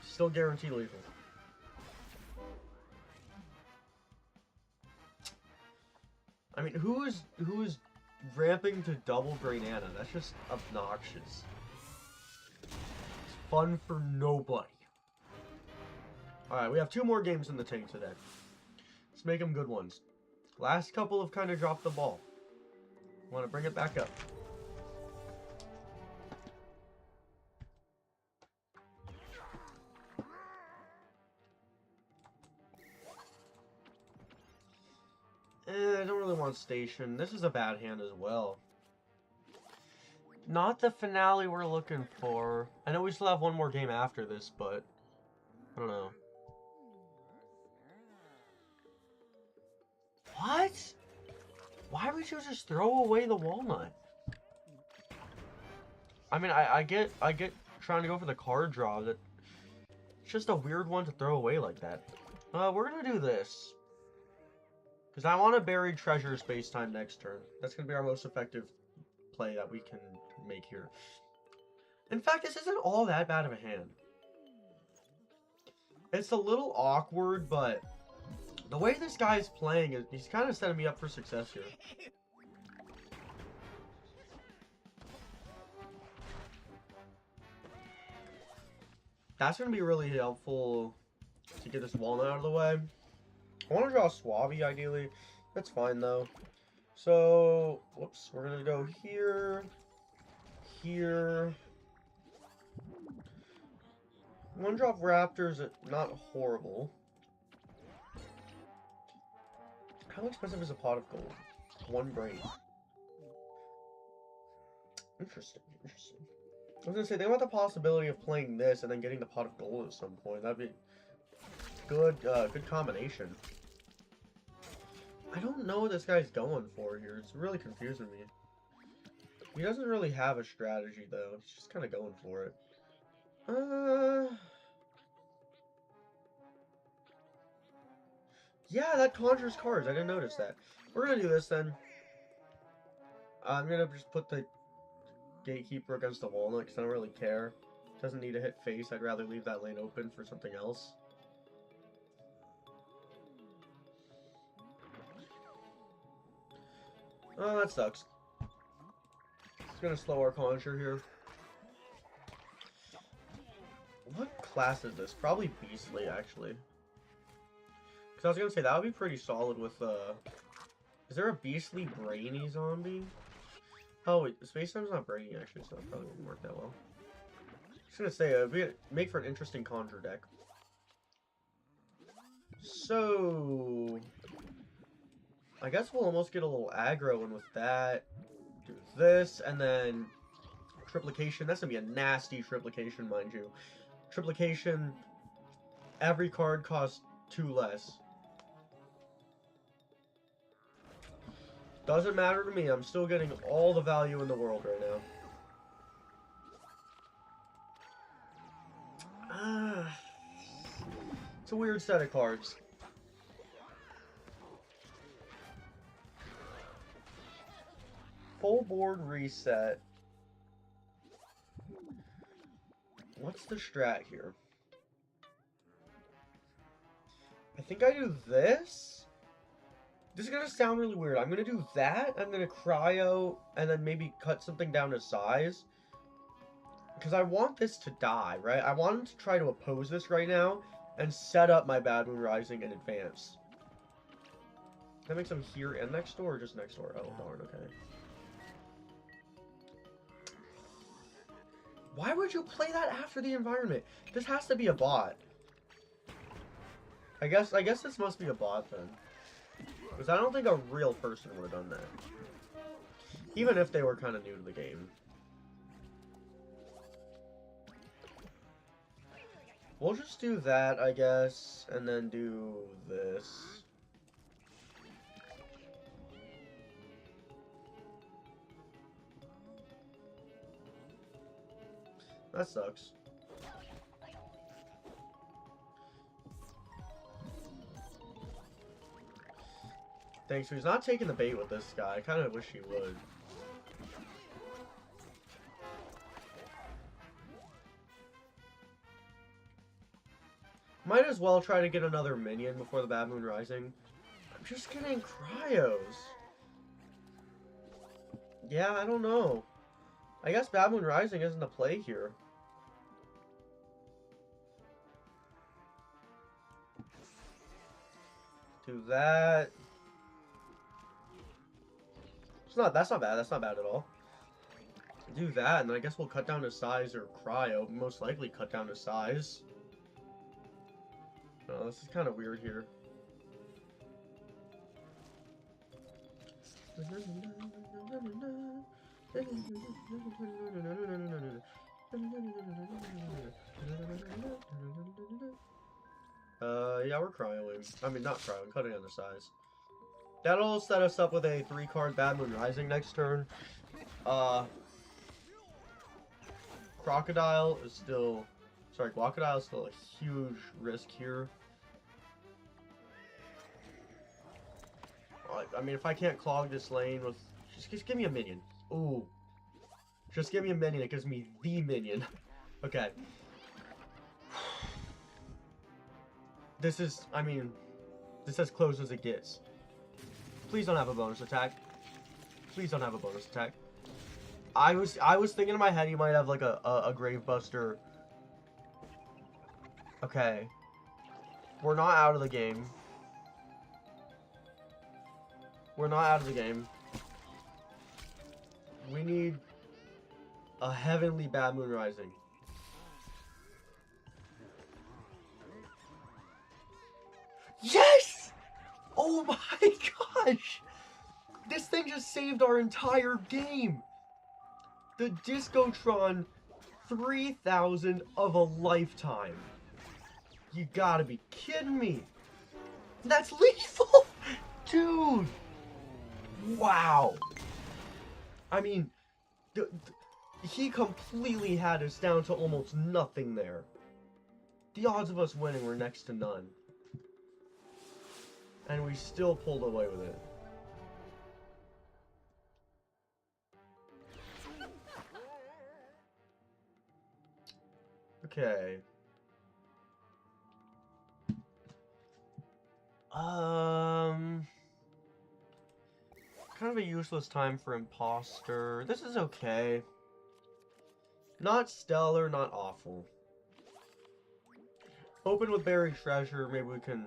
Still guaranteed lethal. I mean, who is ramping to double Brainana? That's just obnoxious. It's fun for nobody. Alright, we have 2 more games in the tank today. Let's make them good ones. Last couple have kind of dropped the ball. Want to bring it back up. I don't really want station. This is a bad hand as well. Not the finale we're looking for. I know we still have one more game after this, but I don't know. What? Why would you just throw away the walnut? I mean, I get trying to go for the card draw. That it's just a weird one to throw away like that. We're gonna do this. Because I want to bury treasure space-time next turn. That's going to be our most effective play that we can make here. In fact, this isn't all that bad of a hand. It's a little awkward, but the way this guy's playing, he's kind of setting me up for success here. That's going to be really helpful to get this walnut out of the way. I want to draw a Suave, ideally. That's fine, though. So, whoops, we're going to go here, here. One-drop Raptors, not horrible. How expensive is a pot of gold? 1 brain. Interesting, interesting. I was gonna say, they want the possibility of playing this and then getting the pot of gold at some point. That'd be good, good combination. I don't know what this guy's going for here. It's really confusing me. He doesn't really have a strategy, though. He's just kind of going for it. Yeah, that conjures cards. I didn't notice that. We're gonna do this, then. I'm gonna just put the Gatekeeper against the walnut, because I don't really care. Doesn't need to hit face. I'd rather leave that lane open for something else. Oh, that sucks. It's gonna slow our conjure here. What class is this? Probably Beastly, actually. Because I was gonna say, that would be pretty solid with, Is there a Beastly Brainy zombie? Oh, wait, Space Time's not Brainy, actually, so that probably wouldn't work that well. I was gonna say, it'd make for an interesting conjure deck. So... I guess we'll almost get a little aggro in with that. Do this, and then... Triplication. That's gonna be a nasty triplication, mind you. Triplication, every card costs 2 less. Doesn't matter to me, I'm still getting all the value in the world right now. It's a weird set of cards. Full board reset. What's the strat here? I think I do this. This is gonna sound really weird. I'm gonna do that. I'm gonna cryo and then maybe cut something down to size. Because I want this to die, right? I want him to try to oppose this right now and set up my Bad Moon Rising in advance. That makes him here and next door, or just next door? Oh, darn, okay. Why would you play that after the environment? This has to be a bot. I guess this must be a bot then. Because I don't think a real person would have done that. Even if they were kind of new to the game. We'll just do that, I guess, and then do this. That sucks. Thanks, he's not taking the bait with this guy. I kind of wish he would. Might as well try to get another minion before the Bad Moon Rising. I'm just getting cryos. Yeah, I don't know. I guess Bad Moon Rising isn't a play here. Do that. That's not bad. That's not bad at all. Do that, and then I guess we'll cut down to size or cryo. Most likely cut down to size. Oh, this is kind of weird here. Yeah, we're cryoing. I mean, not cryoing, cutting down the size. That'll set us up with a 3-card Bad Moon Rising next turn. Crocodile is still... Sorry, Crocodile is still a huge risk here. I mean, if I can't clog this lane with... Just give me a minion. Ooh. Just give me a minion. It gives me the minion. Okay. This is... I mean... This is as close as it gets. Please don't have a bonus attack. Please don't have a bonus attack. I was thinking in my head he might have like a Gravebuster Okay. We're not out of the game. We're not out of the game. We need a heavenly Bad Moon Rising. Yes! Oh my gosh! This thing just saved our entire game! The Discotron 3000 of a lifetime. You gotta be kidding me. That's lethal! Dude! Wow. I mean, he completely had us down to almost nothing there. The odds of us winning were next to none. And we still pulled away with it. Okay. Kind of a useless time for imposter. This is okay. Not stellar, not awful. Open with buried treasure. Maybe we can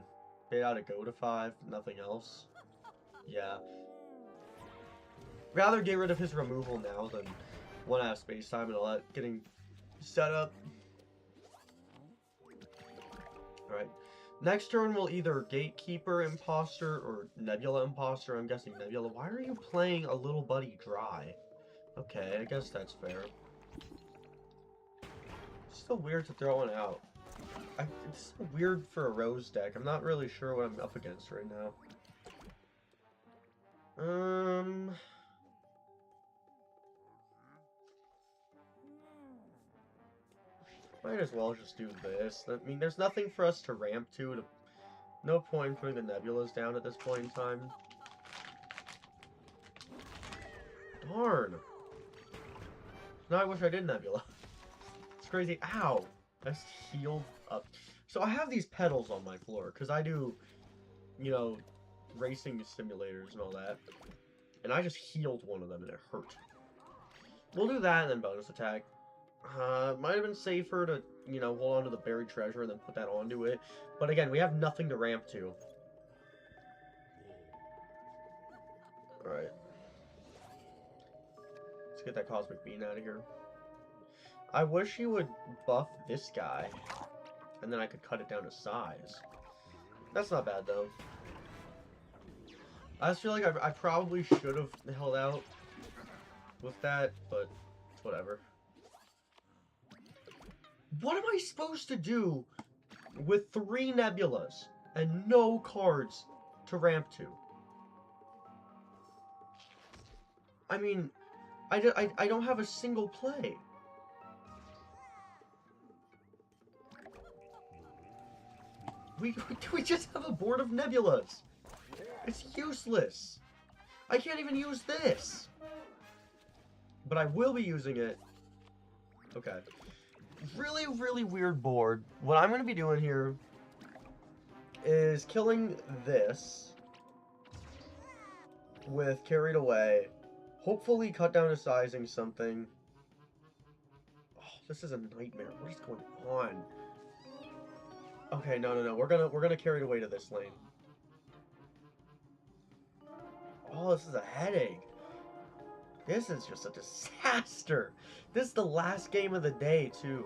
bait out a go to 5. Nothing else. Yeah. Rather get rid of his removal now than 1 out of space time and all that getting set up. Alright. Next turn we'll either Gatekeeper Imposter or Nebula Imposter. I'm guessing Nebula. Why are you playing a little buddy dry? Okay, I guess that's fair. It's still weird to throw one out. It's so weird for a Rose deck. I'm not really sure what I'm up against right now. Might as well just do this. I mean, there's nothing for us to ramp to. No point in putting the Nebulas down at this point in time. Darn. Now I wish I did Nebula. It's crazy. Ow. I just healed up. So I have these pedals on my floor, because I do, you know, racing simulators and all that. And I just healed one of them, and it hurt. We'll do that and then bonus attack. Might have been safer to, you know, hold on to the buried treasure and then put that onto it. But again, we have nothing to ramp to. Alright. Let's get that Cosmic Bean out of here. I wish he would buff this guy. And then I could cut it down to size. That's not bad, though. I just feel like I probably should have held out with that, but it's whatever. What am I supposed to do with 3 Nebulas and no cards to ramp to? I mean, I don't have a single play. We just have a board of Nebulas. It's useless. I can't even use this. But I will be using it. Okay. Really, really weird board. What I'm going to be doing here is killing this with Carried Away. Hopefully cut down to sizing something. Oh, this is a nightmare. What is going on? Okay, no. We're gonna Carried Away to this lane. Oh, this is a headache. This is just a disaster. This is the last game of the day, too.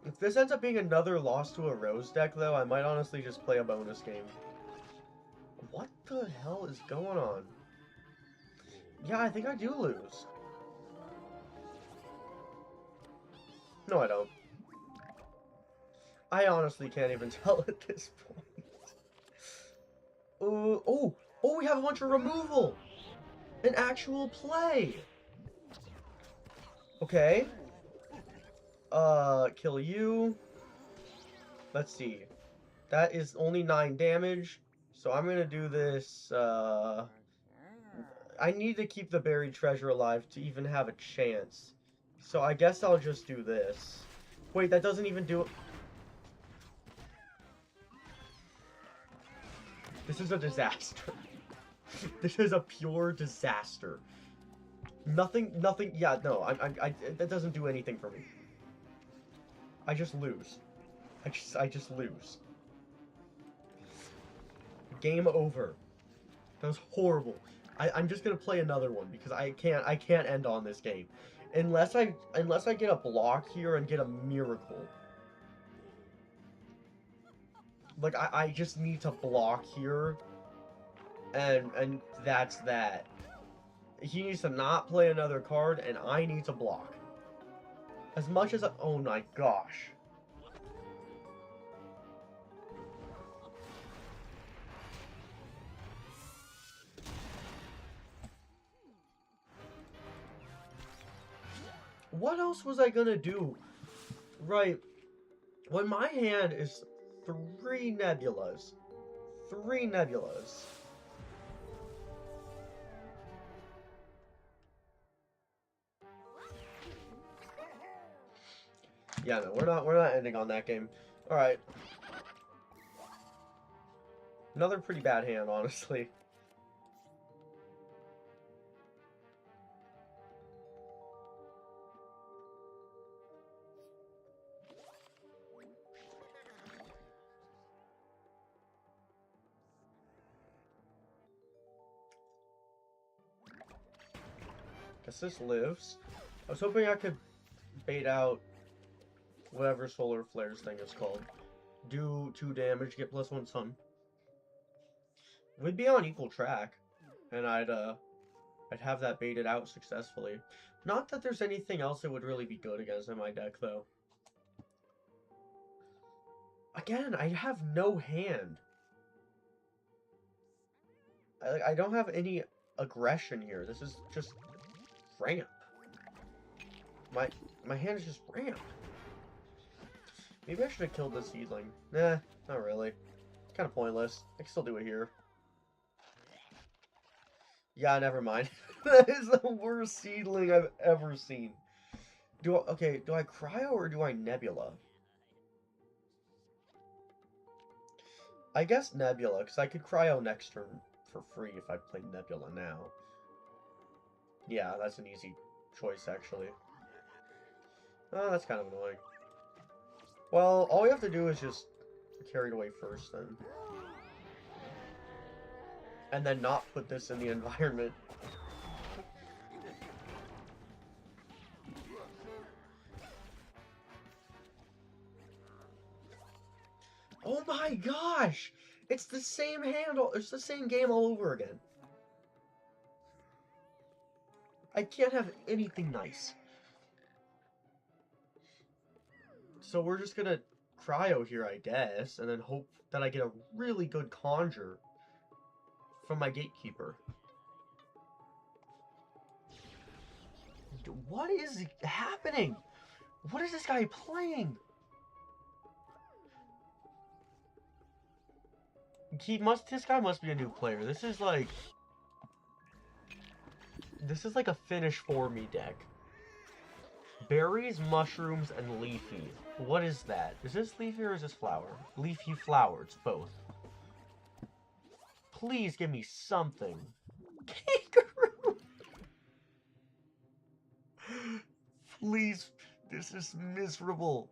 If this ends up being another loss to a Rose deck, though, I might honestly just play a bonus game. What the hell is going on? Yeah, I think I do lose. No, I don't. I honestly can't even tell at this point. Oh, we have a bunch of removal! An actual play! Okay. Kill you. Let's see. That is only 9 damage. So I'm gonna do this, I need to keep the buried treasure alive to even have a chance. So I guess I'll just do this. Wait, that doesn't even do it. This is a disaster. This is a pure disaster. Nothing, yeah, no, that doesn't do anything for me. I just lose. I just lose. Game over. That was horrible. I'm just gonna play another one because I can't end on this game. Unless I get a block here and get a miracle. Like I just need to block here and that's that. He needs to not play another card and I need to block. As much as oh my gosh. What else was I gonna do? Right. When my hand is 3 nebulas. 3 nebulas. Yeah, no, we're not ending on that game. Alright. Another pretty bad hand, honestly. Guess this lives. I was hoping I could bait out whatever Solar Flares thing is called. Do 2 damage, get +1 stun. We'd be on equal track, and I'd have that baited out successfully. Not that there's anything else that would really be good against in my deck, though. Again, I have no hand. I don't have any aggression here. This is just ramp. My hand is just ramp. Maybe I should have killed this seedling. Nah, not really. It's kind of pointless. I can still do it here. Yeah, never mind. That is the worst seedling I've ever seen. Do I cryo or do I nebula? I guess nebula, because I could cryo next turn for free if I played nebula now. Yeah, that's an easy choice, actually. Oh, that's kind of annoying. Well, all we have to do is just carry it away first, then. And then not put this in the environment. Oh my gosh! It's the same handle. It's the same game all over again. I can't have anything nice. So we're just gonna cryo here, I guess, and then hope that I get a really good conjure from my gatekeeper. What is happening? What is this guy playing? This guy must be a new player. This is like a finish for me deck. Berries, mushrooms, and leafy. What is that? Is this leafy or is this flower? Leafy flower. It's both. Please give me something. Kangaroo! Please. This is miserable.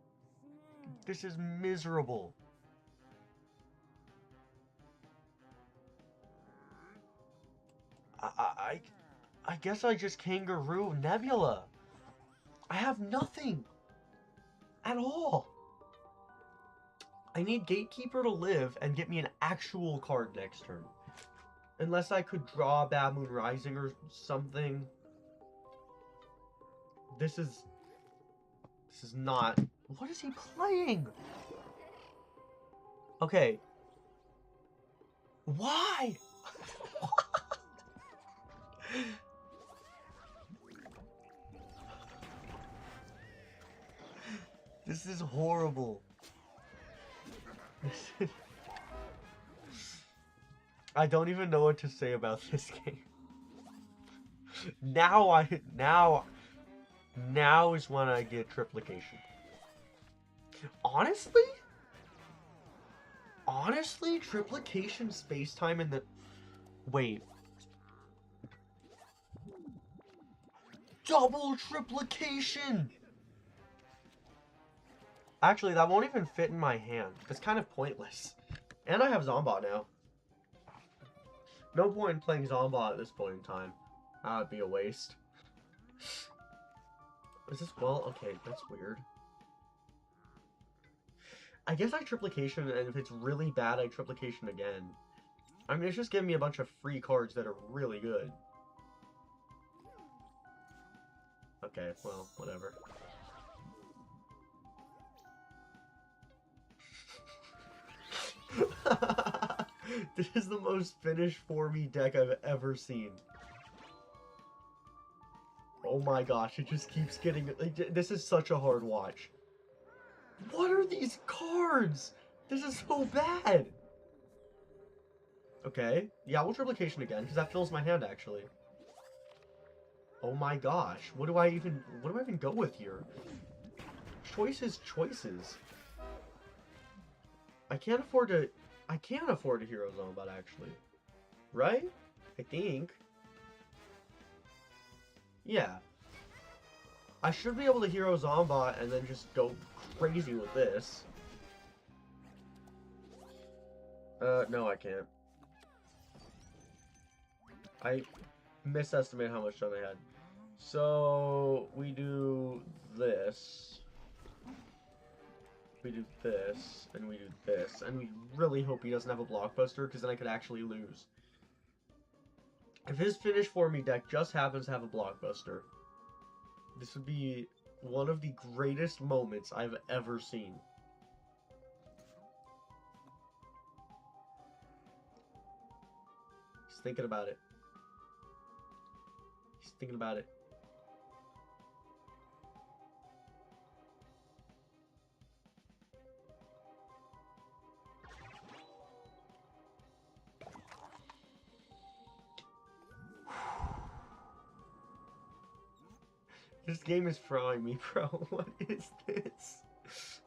This is miserable. I guess I just kangaroo Nebula. I have nothing at all. I need Gatekeeper to live and get me an actual card next turn. Unless I could draw Bad Moon Rising or something. This is not... What is he playing? Okay. Why? This is horrible. I don't even know what to say about this game. Now is when I get triplication. Honestly, triplication space-time in the... Wait. Double triplication! Actually, that won't even fit in my hand. It's kind of pointless. And I have Zombot now. No point in playing Zombot at this point in time. That would be a waste. Is this well? Okay, that's weird. I guess I triplication, and if it's really bad, I triplication again. I mean, it's just giving me a bunch of free cards that are really good. Okay, well, whatever. This is the most finished for me deck I've ever seen. Oh my gosh, it just keeps getting... Like, this is such a hard watch. What are these cards? This is so bad. Okay, yeah, we'll triplication again, because that fills my hand, actually. Oh my gosh, what do I even go with here? Choices. I can't afford to Hero Zombot, actually. Right? I think. Yeah. I should be able to Hero Zombot and then just go crazy with this. No, I can't. I misestimated how much time I had. So, we do this. We do this, and we do this. And we really hope he doesn't have a Blockbuster, because then I could actually lose. If his finish for me deck just happens to have a Blockbuster, this would be one of the greatest moments I've ever seen. He's thinking about it. He's thinking about it. This game is frying me, bro. What is this?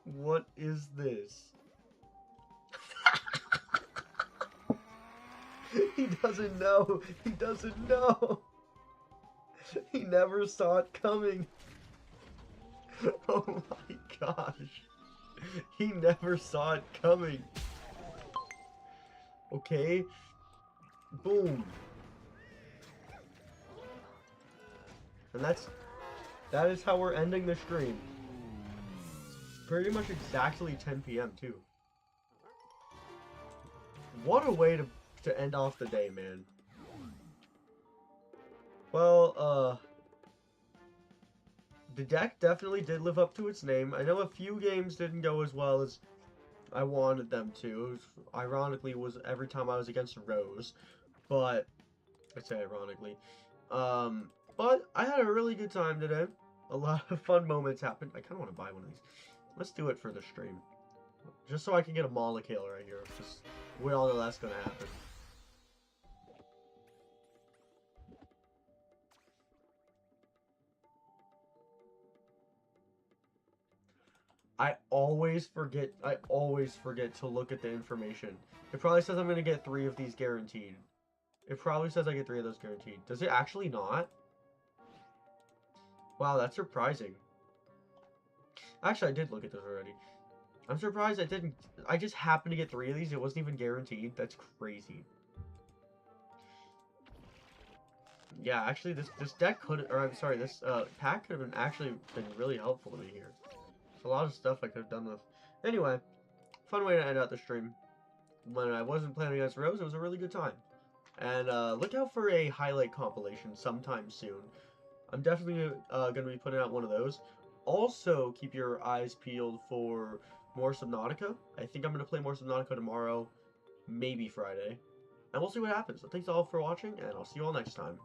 What is this? He doesn't know. He doesn't know. He never saw it coming. Oh my gosh. He never saw it coming. Okay. Boom. And that is how we're ending the stream. It's pretty much exactly 10 p.m. too. What a way to end off the day, man. Well, the deck definitely did live up to its name. I know a few games didn't go as well as I wanted them to. Ironically, was every time I was against Rose. But, I say ironically. But I had a really good time today. A lot of fun moments happened. I kind of want to buy one of these. Let's do it for the stream. Just so I can get a Molekale right here. Just, we all know that's going to happen. I always forget to look at the information. It probably says I'm going to get 3 of these guaranteed. It probably says I get 3 of those guaranteed. Does it actually not? Wow, that's surprising. Actually, I did look at this already. I'm surprised I didn't. I just happened to get 3 of these. It wasn't even guaranteed. That's crazy. Yeah, actually, this deck could, or I'm sorry, this pack could have actually been really helpful to me here. There's a lot of stuff I could have done with. Anyway, fun way to end out the stream. When I wasn't playing against Rose, it was a really good time. And look out for a highlight compilation sometime soon. I'm definitely going to be putting out one of those. Also, keep your eyes peeled for more Subnautica. I think I'm going to play more Subnautica tomorrow, maybe Friday. And we'll see what happens. So thanks all for watching, and I'll see you all next time.